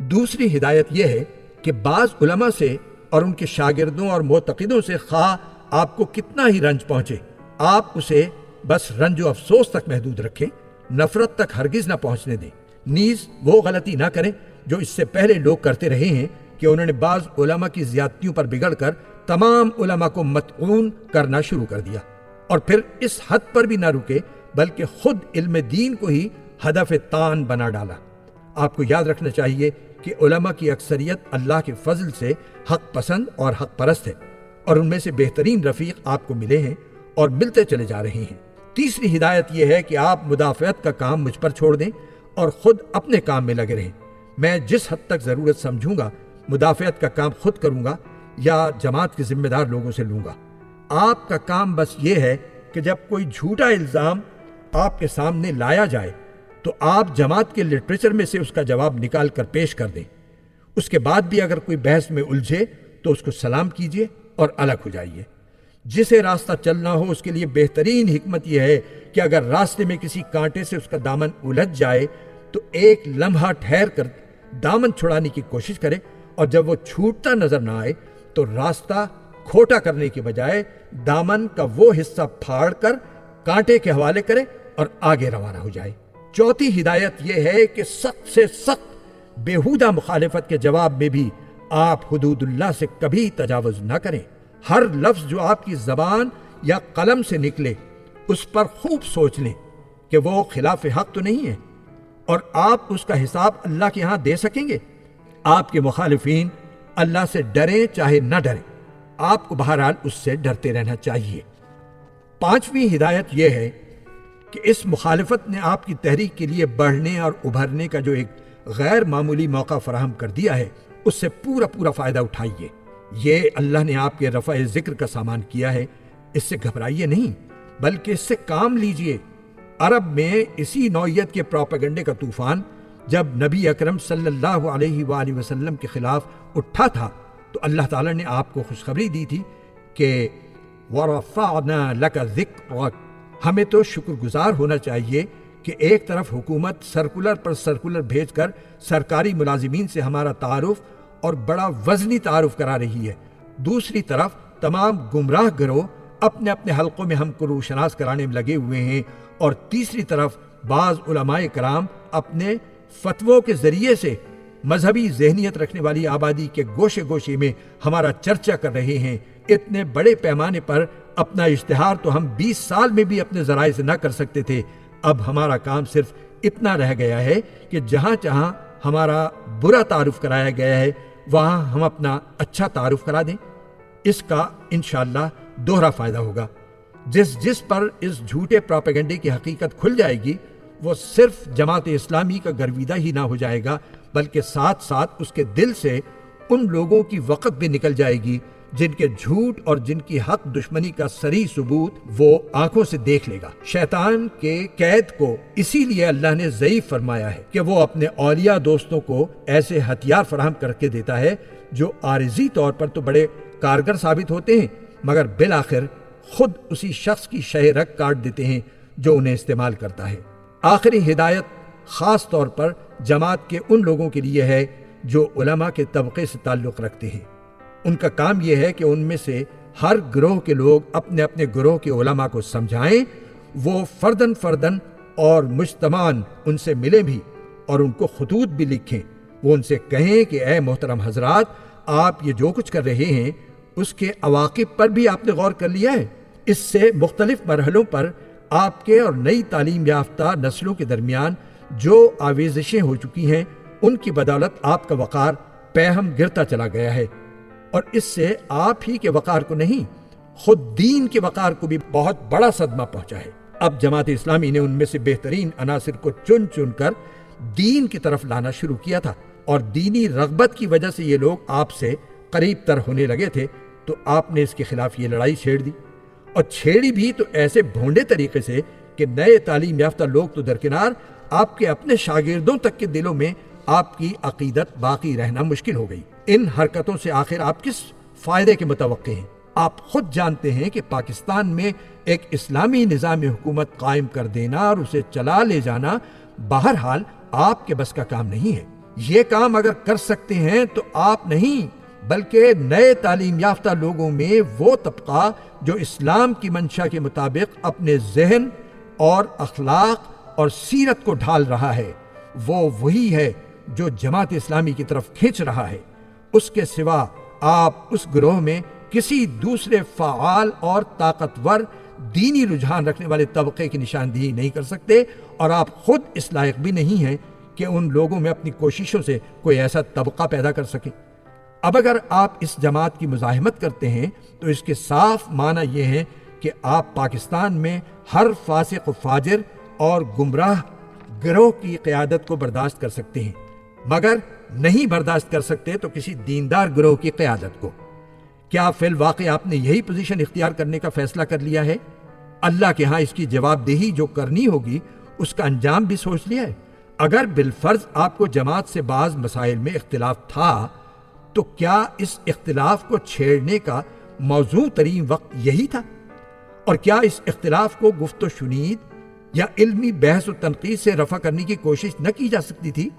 دوسری ہدایت یہ ہے کہ بعض علماء سے اور ان کے شاگردوں اور معتقدوں سے خواہ آپ کو کتنا ہی رنج پہنچے، آپ اسے بس رنج و افسوس تک محدود رکھیں، نفرت تک ہرگز نہ پہنچنے دیں۔ نیز وہ غلطی نہ کریں جو اس سے پہلے لوگ کرتے رہے ہیں کہ انہوں نے بعض علماء کی زیادتیوں پر بگڑ کر تمام علماء کو مطعون کرنا شروع کر دیا، اور پھر اس حد پر بھی نہ رکے بلکہ خود علم دین کو ہی ہدف طعن بنا ڈالا۔ آپ کو یاد رکھنا چاہیے کہ علماء کی اکثریت اللہ کے فضل سے حق پسند اور حق پرست ہے، اور ان میں سے بہترین رفیق آپ کو ملے ہیں اور ملتے چلے جا رہے ہیں۔ تیسری ہدایت یہ ہے کہ آپ مدافعت کا کام مجھ پر چھوڑ دیں اور خود اپنے کام میں لگے رہیں۔ میں جس حد تک ضرورت سمجھوں گا مدافعت کا کام خود کروں گا یا جماعت کے ذمہ دار لوگوں سے لوں گا۔ آپ کا کام بس یہ ہے کہ جب کوئی جھوٹا الزام آپ کے سامنے لایا جائے تو آپ جماعت کے لٹریچر میں سے اس کا جواب نکال کر پیش کر دیں۔ اس کے بعد بھی اگر کوئی بحث میں الجھے تو اس کو سلام کیجیے اور الگ ہو جائیے۔ جسے راستہ چلنا ہو اس کے لیے بہترین حکمت یہ ہے کہ اگر راستے میں کسی کانٹے سے اس کا دامن الجھ جائے تو ایک لمحہ ٹھہر کر دامن چھڑانے کی کوشش کرے، اور جب وہ چھوٹتا نظر نہ آئے تو راستہ کھوٹا کرنے کے بجائے دامن کا وہ حصہ پھاڑ کر کانٹے کے حوالے کرے اور آگے روانہ ہو جائے۔ چوتھی ہدایت یہ ہے کہ سخت سے سخت بیہودہ مخالفت کے جواب میں بھی آپ حدود اللہ سے کبھی تجاوز نہ کریں۔ ہر لفظ جو آپ کی زبان یا قلم سے نکلے اس پر خوب سوچ لیں کہ وہ خلاف حق تو نہیں ہے، اور آپ اس کا حساب اللہ کے ہاں دے سکیں گے۔ آپ کے مخالفین اللہ سے ڈریں چاہے نہ ڈریں، آپ کو بہرحال اس سے ڈرتے رہنا چاہیے۔ پانچویں ہدایت یہ ہے کہ اس مخالفت نے آپ کی تحریک کے لیے بڑھنے اور ابھرنے کا جو ایک غیر معمولی موقع فراہم کر دیا ہے اس سے پورا فائدہ اٹھائیے۔ یہ اللہ نے آپ کے رفع ذکر کا سامان کیا ہے، اس سے گھبرائیے نہیں بلکہ اس سے کام لیجئے۔ عرب میں اسی نوعیت کے پروپیگنڈے کا طوفان جب نبی اکرم صلی اللہ علیہ وآلہ وسلم کے خلاف اٹھا تھا تو اللہ تعالیٰ نے آپ کو خوشخبری دی تھی کہ وَرَفَعْنَا لَكَ ذِكْرَكَ۔ ہمیں تو شکر گزار ہونا چاہیے کہ ایک طرف حکومت سرکولر پر سرکولر بھیج کر سرکاری ملازمین سے ہمارا تعارف اور بڑا وزنی تعارف کرا رہی ہے، دوسری طرف تمام گمراہ گروہ اپنے اپنے حلقوں میں ہم کو روشناس کرانے میں لگے ہوئے ہیں، اور تیسری طرف بعض علماء کرام اپنے فتووں کے ذریعے سے مذہبی ذہنیت رکھنے والی آبادی کے گوشے گوشے میں ہمارا چرچا کر رہے ہیں۔ اتنے بڑے پیمانے پر اپنا اشتہار تو ہم 20 سال میں بھی اپنے ذرائع سے نہ کر سکتے تھے۔ اب ہمارا کام صرف اتنا رہ گیا ہے کہ جہاں جہاں ہمارا برا تعارف کرایا گیا ہے وہاں ہم اپنا اچھا تعارف کرا دیں۔ اس کا انشاءاللہ دوہرا فائدہ ہوگا۔ جس پر اس جھوٹے پروپیگنڈے کی حقیقت کھل جائے گی وہ صرف جماعت اسلامی کا گرویدہ ہی نہ ہو جائے گا بلکہ ساتھ ساتھ اس کے دل سے ان لوگوں کی وقت بھی نکل جائے گی جن کے جھوٹ اور جن کی حق دشمنی کا صریح ثبوت وہ آنکھوں سے دیکھ لے گا۔ شیطان کے قید کو اسی لیے اللہ نے ضعیف فرمایا ہے کہ وہ اپنے اولیاء دوستوں کو ایسے ہتھیار فراہم کر کے دیتا ہے جو عارضی طور پر تو بڑے کارگر ثابت ہوتے ہیں مگر بالآخر خود اسی شخص کی شہ رگ کاٹ دیتے ہیں جو انہیں استعمال کرتا ہے۔ آخری ہدایت خاص طور پر جماعت کے ان لوگوں کے لیے ہے جو علماء کے طبقے سے تعلق رکھتے ہیں۔ ان کا کام یہ ہے کہ ان میں سے ہر گروہ کے لوگ اپنے اپنے گروہ کے علماء کو سمجھائیں، وہ فرداً اور مجتمعاً ان سے ملیں بھی اور ان کو خطوط بھی لکھیں۔ وہ ان سے کہیں کہ اے محترم حضرات، آپ یہ جو کچھ کر رہے ہیں اس کے عواقب پر بھی آپ نے غور کر لیا ہے؟ اس سے مختلف مرحلوں پر آپ کے اور نئی تعلیم یافتہ نسلوں کے درمیان جو آویزشیں ہو چکی ہیں ان کی بدولت آپ کا وقار پیہم گرتا چلا گیا ہے، اور اس سے آپ ہی کے وقار کو نہیں خود دین کے وقار کو بھی بہت بڑا صدمہ پہنچا ہے۔ اب جماعت اسلامی نے ان میں سے بہترین عناصر کو چن چن کر دین کی طرف لانا شروع کیا تھا، اور دینی رغبت کی وجہ سے یہ لوگ آپ سے قریب تر ہونے لگے تھے، تو آپ نے اس کے خلاف یہ لڑائی چھیڑ دی، اور چھیڑی بھی تو ایسے بھونڈے طریقے سے کہ نئے تعلیم یافتہ لوگ تو درکنار، آپ کے اپنے شاگردوں تک کے دلوں میں آپ کی عقیدت باقی رہنا مشکل ہو گئی۔ ان حرکتوں سے آخر آپ کس فائدے کے متوقع ہیں؟ آپ خود جانتے ہیں کہ پاکستان میں ایک اسلامی نظام حکومت قائم کر دینا اور اسے چلا لے جانا بہرحال آپ کے بس کا کام نہیں ہے۔ یہ کام اگر کر سکتے ہیں تو آپ نہیں بلکہ نئے تعلیم یافتہ لوگوں میں وہ طبقہ جو اسلام کی منشا کے مطابق اپنے ذہن اور اخلاق اور سیرت کو ڈھال رہا ہے، وہ وہی ہے جو جماعت اسلامی کی طرف کھینچ رہا ہے۔ اس کے سوا آپ اس گروہ میں کسی دوسرے فعال اور طاقتور دینی رجحان رکھنے والے طبقے کی نشاندہی نہیں کر سکتے، اور آپ خود اس لائق بھی نہیں ہیں کہ ان لوگوں میں اپنی کوششوں سے کوئی ایسا طبقہ پیدا کر سکیں۔ اب اگر آپ اس جماعت کی مزاحمت کرتے ہیں تو اس کے صاف معنی یہ ہے کہ آپ پاکستان میں ہر فاسق و فاجر اور گمراہ گروہ کی قیادت کو برداشت کر سکتے ہیں، مگر نہیں برداشت کر سکتے تو کسی دیندار گروہ کی قیادت کو۔ کیا فی الواقع آپ نے یہی پوزیشن اختیار کرنے کا فیصلہ کر لیا ہے؟ اللہ کے ہاں اس کی جواب دہی جو کرنی ہوگی اس کا انجام بھی سوچ لیا ہے؟ اگر بالفرض آپ کو جماعت سے بعض مسائل میں اختلاف تھا تو کیا اس اختلاف کو چھیڑنے کا موزوں ترین وقت یہی تھا؟ اور کیا اس اختلاف کو گفت و شنید یا علمی بحث و تنقید سے رفع کرنے کی کوشش نہ کی جا سکتی تھی؟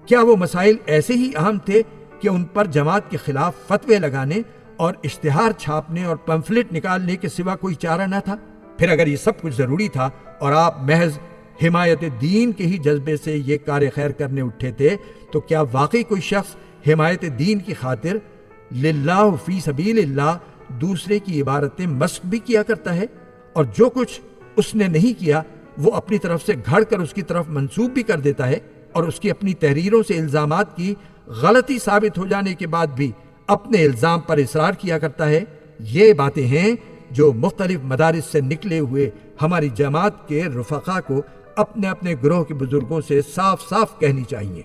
کیا وہ مسائل ایسے ہی اہم تھے کہ ان پر جماعت کے خلاف فتوے لگانے اور اشتہار چھاپنے اور پمفلٹ نکالنے کے سوا کوئی چارہ نہ تھا؟ پھر اگر یہ سب کچھ ضروری تھا اور آپ محض حمایت دین کے ہی جذبے سے یہ کار خیر کرنے اٹھے تھے تو کیا واقعی کوئی شخص حمایت دین کی خاطر للہ فی سبیل اللہ دوسرے کی عبارتیں مسخ بھی کیا کرتا ہے، اور جو کچھ اس نے نہیں کیا وہ اپنی طرف سے گھڑ کر اس کی طرف منسوب بھی کر دیتا ہے، اور اس کی اپنی تحریروں سے الزامات کی غلطی ثابت ہو جانے کے بعد بھی اپنے الزام پر اصرار کیا کرتا ہے؟ یہ باتیں ہیں جو مختلف مدارس سے نکلے ہوئے ہماری جماعت کے رفقا کو اپنے اپنے گروہ کے بزرگوں سے صاف صاف کہنی چاہیے۔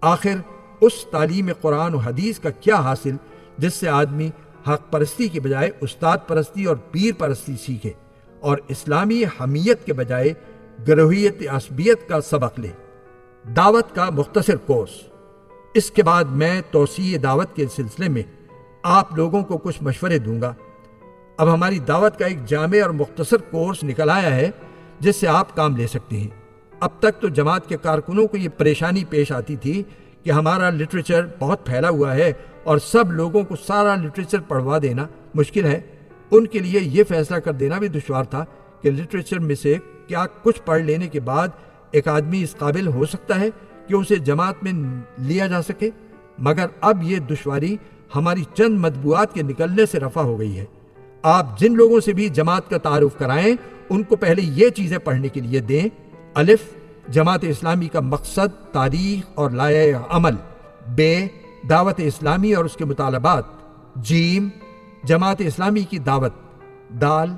آخر اس تعلیم قرآن و حدیث کا کیا حاصل جس سے آدمی حق پرستی کے بجائے استاد پرستی اور پیر پرستی سیکھے، اور اسلامی حمیت کے بجائے گروہیت عصبیت کا سبق لے؟ دعوت کا مختصر کورس۔ اس کے بعد میں توسیع دعوت کے سلسلے میں آپ لوگوں کو کچھ مشورے دوں گا۔ اب ہماری دعوت کا ایک جامع اور مختصر کورس نکل آیا ہے جس سے آپ کام لے سکتے ہیں۔ اب تک تو جماعت کے کارکنوں کو یہ پریشانی پیش آتی تھی کہ ہمارا لٹریچر بہت پھیلا ہوا ہے اور سب لوگوں کو سارا لٹریچر پڑھوا دینا مشکل ہے۔ ان کے لیے یہ فیصلہ کر دینا بھی دشوار تھا کہ لٹریچر میں سے کیا کچھ پڑھ لینے کے بعد ایک آدمی اس قابل ہو سکتا ہے کہ کہ اسے جماعت میں لیا جا سکے، مگر اب یہ دشواری ہماری چند مطبوعات کے نکلنے سے رفع ہو گئی ہے۔ آپ جن لوگوں سے بھی جماعت کا تعارف کرائیں ان کو پہلے یہ چیزیں پڑھنے کے لیے دیں: الف، جماعت اسلامی کا مقصد، تاریخ اور لائحہ عمل، ب، دعوت اسلامی اور اس کے مطالبات، جیم، جماعت اسلامی کی دعوت، دال،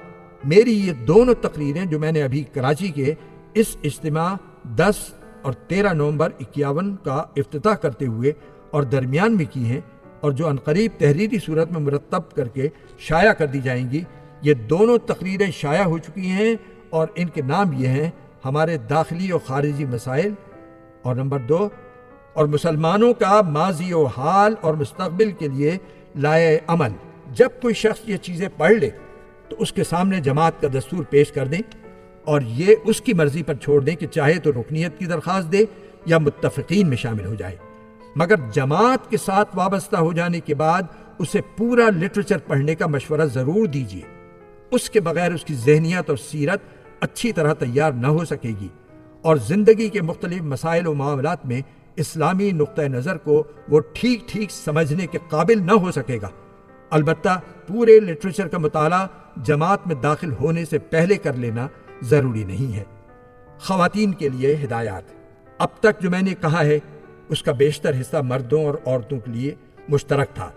میری یہ دونوں تقریریں جو میں نے ابھی کراچی کے اس اجتماع 10 اور 13 نومبر 51 کا افتتاح کرتے ہوئے اور درمیان میں کی ہیں اور جو عنقریب تحریری صورت میں مرتب کر کے شائع کر دی جائیں گی، یہ دونوں تقریریں شائع ہو چکی ہیں اور ان کے نام یہ ہیں: ہمارے داخلی اور خارجی مسائل، اور نمبر 2، اور مسلمانوں کا ماضی و حال اور مستقبل کے لیے لائحہ عمل۔ جب کوئی شخص یہ چیزیں پڑھ لے تو اس کے سامنے جماعت کا دستور پیش کر دیں اور یہ اس کی مرضی پر چھوڑ دیں کہ چاہے تو رکنیت کی درخواست دے یا متفقین میں شامل ہو جائے، مگر جماعت کے ساتھ وابستہ ہو جانے کے بعد اسے پورا لٹریچر پڑھنے کا مشورہ ضرور دیجیے۔ اس کے بغیر اس کی ذہنیت اور سیرت اچھی طرح تیار نہ ہو سکے گی اور زندگی کے مختلف مسائل و معاملات میں اسلامی نقطہ نظر کو وہ ٹھیک ٹھیک سمجھنے کے قابل نہ ہو سکے گا۔ البتہ پورے لٹریچر کا مطالعہ جماعت میں داخل ہونے سے پہلے کر لینا ضروری نہیں ہے۔ خواتین کے لیے ہدایات۔ اب تک جو میں نے کہا ہے اس کا بیشتر حصہ مردوں اور عورتوں کے لیے مشترک تھا۔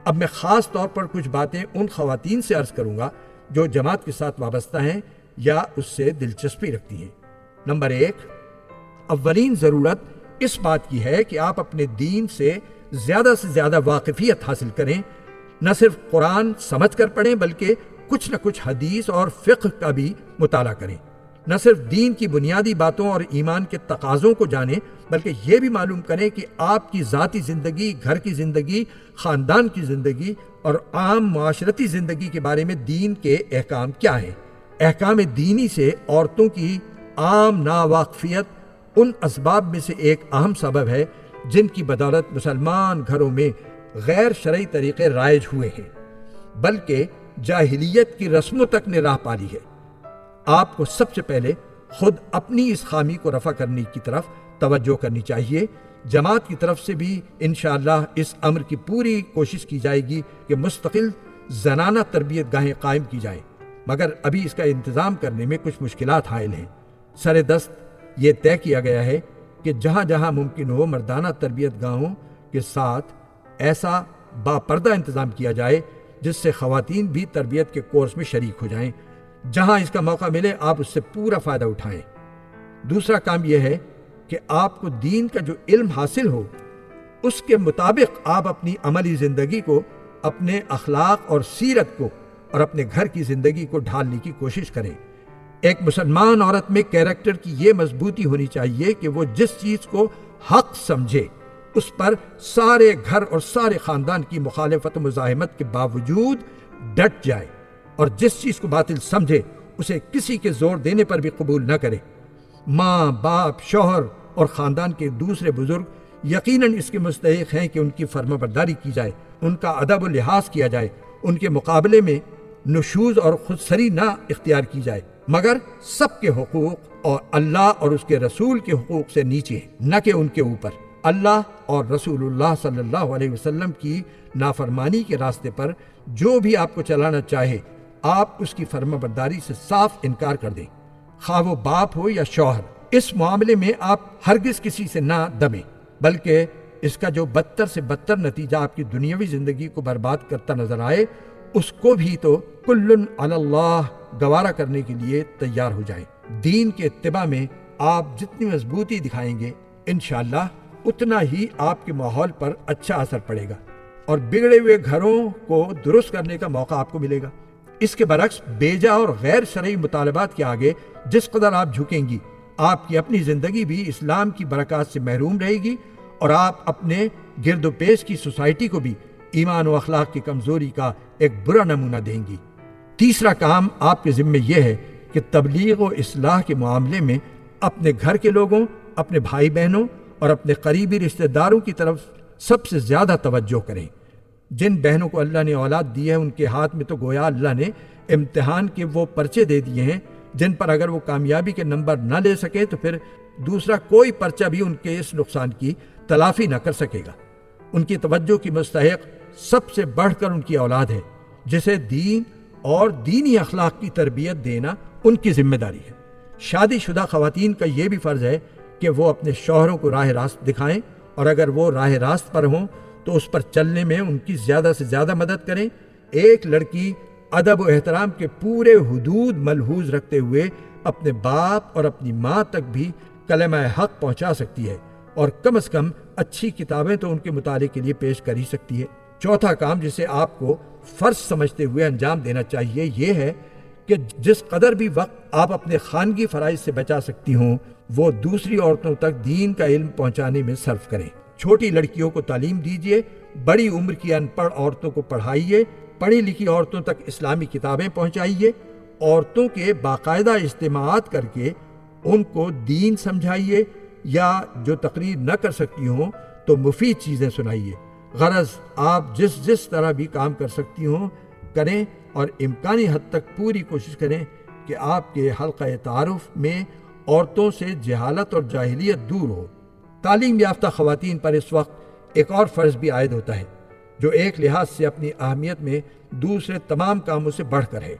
اب میں خاص طور پر کچھ باتیں ان خواتین سے عرض کروں گا جو جماعت کے ساتھ وابستہ ہیں یا اس سے دلچسپی رکھتی ہیں۔ نمبر 1، اولین ضرورت اس بات کی ہے کہ آپ اپنے دین سے زیادہ واقفیت حاصل کریں، نہ صرف قرآن سمجھ کر پڑھیں بلکہ کچھ نہ کچھ حدیث اور فقہ کا بھی مطالعہ کریں۔ نہ صرف دین کی بنیادی باتوں اور ایمان کے تقاضوں کو جانیں بلکہ یہ بھی معلوم کریں کہ آپ کی ذاتی زندگی، گھر کی زندگی، خاندان کی زندگی اور عام معاشرتی زندگی کے بارے میں دین کے احکام کیا ہیں۔ احکام دینی سے عورتوں کی عام ناواقفیت ان اسباب میں سے ایک اہم سبب ہے جن کی بدولت مسلمان گھروں میں غیر شرعی طریقے رائج ہوئے ہیں، بلکہ جاہلیت کی رسموں تک نے راہ پالی ہے۔ آپ کو سب سے پہلے خود اپنی اس خامی کو رفع کرنے کی طرف توجہ کرنی چاہیے۔ جماعت کی طرف سے بھی انشاءاللہ اس امر کی پوری کوشش کی جائے گی کہ مستقل زنانہ تربیت گاہیں قائم کی جائیں، مگر ابھی اس کا انتظام کرنے میں کچھ مشکلات حائل ہیں۔ سر دست یہ طے کیا گیا ہے کہ جہاں جہاں ممکن ہو مردانہ تربیت گاہوں کے ساتھ ایسا باپردہ انتظام کیا جائے جس سے خواتین بھی تربیت کے کورس میں شریک ہو جائیں۔ جہاں اس کا موقع ملے آپ اس سے پورا فائدہ اٹھائیں۔ دوسرا کام یہ ہے کہ آپ کو دین کا جو علم حاصل ہو اس کے مطابق آپ اپنی عملی زندگی کو، اپنے اخلاق اور سیرت کو اور اپنے گھر کی زندگی کو ڈھالنے کی کوشش کریں۔ ایک مسلمان عورت میں کیریکٹر کی یہ مضبوطی ہونی چاہیے کہ وہ جس چیز کو حق سمجھے اس پر سارے گھر اور سارے خاندان کی مخالفت و مزاحمت کے باوجود ڈٹ جائے، اور جس چیز کو باطل سمجھے اسے کسی کے زور دینے پر بھی قبول نہ کرے۔ ماں، باپ، شوہر اور خاندان کے دوسرے بزرگ یقیناً اس کے مستحق ہیں کہ ان کی فرما برداری کی جائے، ان کا ادب و لحاظ کیا جائے، ان کے مقابلے میں نشوز اور خودسری نہ اختیار کی جائے، مگر سب کے حقوق اور اللہ اور اس کے رسول کے حقوق سے نیچے ہیں، نہ کہ ان کے اوپر۔ اللہ اور رسول اللہ صلی اللہ علیہ وسلم کی نافرمانی کے راستے پر جو بھی آپ کو چلانا چاہے آپ اس کی فرما برداری سے صاف انکار کر دیں، خواہ وہ باپ ہو یا شوہر۔ اس معاملے میں آپ ہرگز کسی سے نہ دمیں، بلکہ اس کا جو بدتر سے بدتر نتیجہ آپ کی دنیاوی زندگی کو برباد کرتا نظر آئے اس کو بھی تو کلن علی اللہ گوارا کرنے کے لیے تیار ہو جائیں۔ دین کے اتباع میں آپ جتنی مضبوطی دکھائیں گے انشاءاللہ اتنا ہی آپ کے ماحول پر اچھا اثر پڑے گا اور بگڑے ہوئے گھروں کو درست کرنے کا موقع آپ کو ملے گا۔ اس کے برعکس بیجا اور غیر شرعی مطالبات کے آگے جس قدر آپ جھکیں گی آپ کی اپنی زندگی بھی اسلام کی برکات سے محروم رہے گی اور آپ اپنے گرد و پیش کی سوسائٹی کو بھی ایمان و اخلاق کی کمزوری کا ایک برا نمونہ دیں گی۔ تیسرا کام آپ کے ذمہ یہ ہے کہ تبلیغ و اصلاح کے معاملے میں اپنے گھر کے لوگوں، اپنے بھائی بہنوں اور اپنے قریبی رشتہ داروں کی طرف سب سے زیادہ توجہ کریں۔ جن بہنوں کو اللہ نے اولاد دی ہے ان کے ہاتھ میں تو گویا اللہ نے امتحان کے وہ پرچے دے دیے ہیں جن پر اگر وہ کامیابی کے نمبر نہ لے سکے تو پھر دوسرا کوئی پرچہ بھی ان کے اس نقصان کی تلافی نہ کر سکے گا۔ ان کی توجہ کی مستحق سب سے بڑھ کر ان کی اولاد ہے، جسے دین اور دینی اخلاق کی تربیت دینا ان کی ذمہ داری ہے۔ شادی شدہ خواتین کا یہ بھی فرض ہے کہ وہ اپنے شوہروں کو راہ راست دکھائیں، اور اگر وہ راہ راست پر ہوں تو اس پر چلنے میں ان کی زیادہ سے زیادہ مدد کریں۔ ایک لڑکی ادب و احترام کے پورے حدود ملحوظ رکھتے ہوئے اپنے باپ اور اپنی ماں تک بھی کلمہ حق پہنچا سکتی ہے، اور کم از کم اچھی کتابیں تو ان کے مطالعے کے لیے پیش کر ہی سکتی ہے۔ چوتھا کام جسے آپ کو فرض سمجھتے ہوئے انجام دینا چاہیے یہ ہے کہ جس قدر بھی وقت آپ اپنے خانگی فرائض سے بچا سکتی ہوں وہ دوسری عورتوں تک دین کا علم پہنچانے میں صرف کریں۔ چھوٹی لڑکیوں کو تعلیم دیجیے، بڑی عمر کی ان پڑھ عورتوں کو پڑھائیے، پڑھی لکھی عورتوں تک اسلامی کتابیں پہنچائیے، عورتوں کے باقاعدہ اجتماعات کر کے ان کو دین سمجھائیے، یا جو تقریر نہ کر سکتی ہوں تو مفید چیزیں سنائیے۔ غرض آپ جس طرح بھی کام کر سکتی ہوں کریں، اور امکانی حد تک پوری کوشش کریں کہ آپ کے حلقہ تعارف میں عورتوں سے جہالت اور جاہلیت دور ہو۔ تعلیم یافتہ خواتین پر اس وقت ایک اور فرض بھی عائد ہوتا ہے جو ایک لحاظ سے اپنی اہمیت میں دوسرے تمام کاموں سے بڑھ کر ہے۔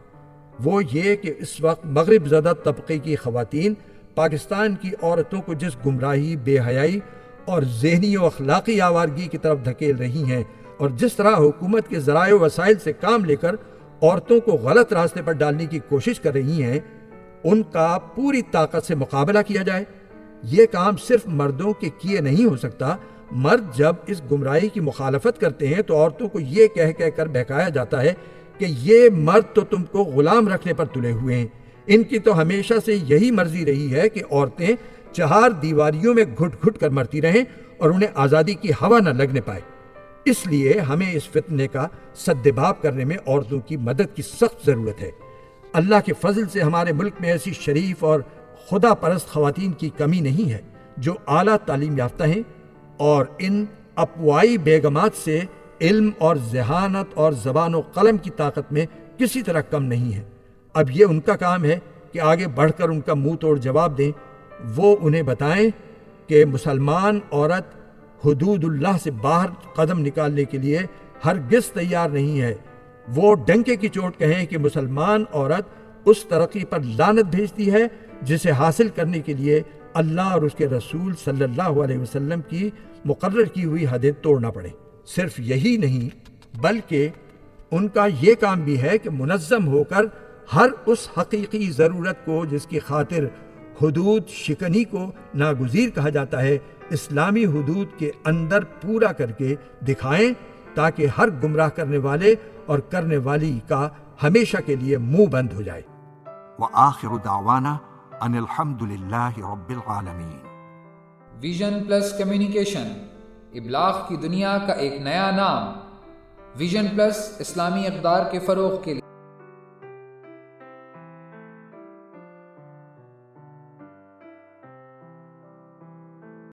وہ یہ کہ اس وقت مغرب زدہ طبقے کی خواتین پاکستان کی عورتوں کو جس گمراہی، بے حیائی اور ذہنی و اخلاقی آوارگی کی طرف دھکیل رہی ہیں، اور جس طرح حکومت کے ذرائع و وسائل سے کام لے کر عورتوں کو غلط راستے پر ڈالنے کی کوشش کر رہی ہیں، ان کا پوری طاقت سے مقابلہ کیا جائے۔ یہ کام صرف مردوں کے کیے نہیں ہو سکتا۔ مرد جب اس گمراہی کی مخالفت کرتے ہیں تو عورتوں کو یہ کہہ کر بہکایا جاتا ہے کہ یہ مرد تو تم کو غلام رکھنے پر تلے ہوئے ہیں۔ ان کی تو ہمیشہ سے یہی مرضی رہی ہے کہ عورتیں چہار دیواریوں میں گھٹ گھٹ کر مرتی رہیں اور انہیں آزادی کی ہوا نہ لگنے پائے۔ اس لیے ہمیں اس فتنے کا سدباب کرنے میں عورتوں کی مدد کی سخت ضرورت ہے۔ اللہ کے فضل سے ہمارے ملک میں ایسی شریف اور خدا پرست خواتین کی کمی نہیں ہے جو اعلیٰ تعلیم یافتہ ہیں، اور ان اپوائی بیگمات سے علم اور ذہانت اور زبان و قلم کی طاقت میں کسی طرح کم نہیں ہے۔ اب یہ ان کا کام ہے کہ آگے بڑھ کر ان کا منہ توڑ جواب دیں۔ وہ انہیں بتائیں کہ مسلمان عورت حدود اللہ سے باہر قدم نکالنے کے لیے ہرگز تیار نہیں ہے۔ وہ ڈنکے کی چوٹ کہیں کہ مسلمان عورت اس ترقی پر لعنت بھیجتی ہے جسے حاصل کرنے کے لیے اللہ اور اس کے رسول صلی اللہ علیہ وسلم کی مقرر کی ہوئی حدیں توڑنا پڑے۔ صرف یہی نہیں بلکہ ان کا یہ کام بھی ہے کہ منظم ہو کر ہر اس حقیقی ضرورت کو جس کی خاطر حدود شکنی کو ناگزیر کہا جاتا ہے، اسلامی حدود کے اندر پورا کر کے دکھائیں، تاکہ ہر گمراہ کرنے والے اور کرنے والی کا ہمیشہ کے لیے منہ بند ہو جائے۔ وآخر دعوانا ان الحمد للہ رب العالمین۔ ویژن پلس کمیونیکیشن، ابلاغ کی دنیا کا ایک نیا نام۔ ویژن پلس اسلامی اقدار کے فروغ کے لیے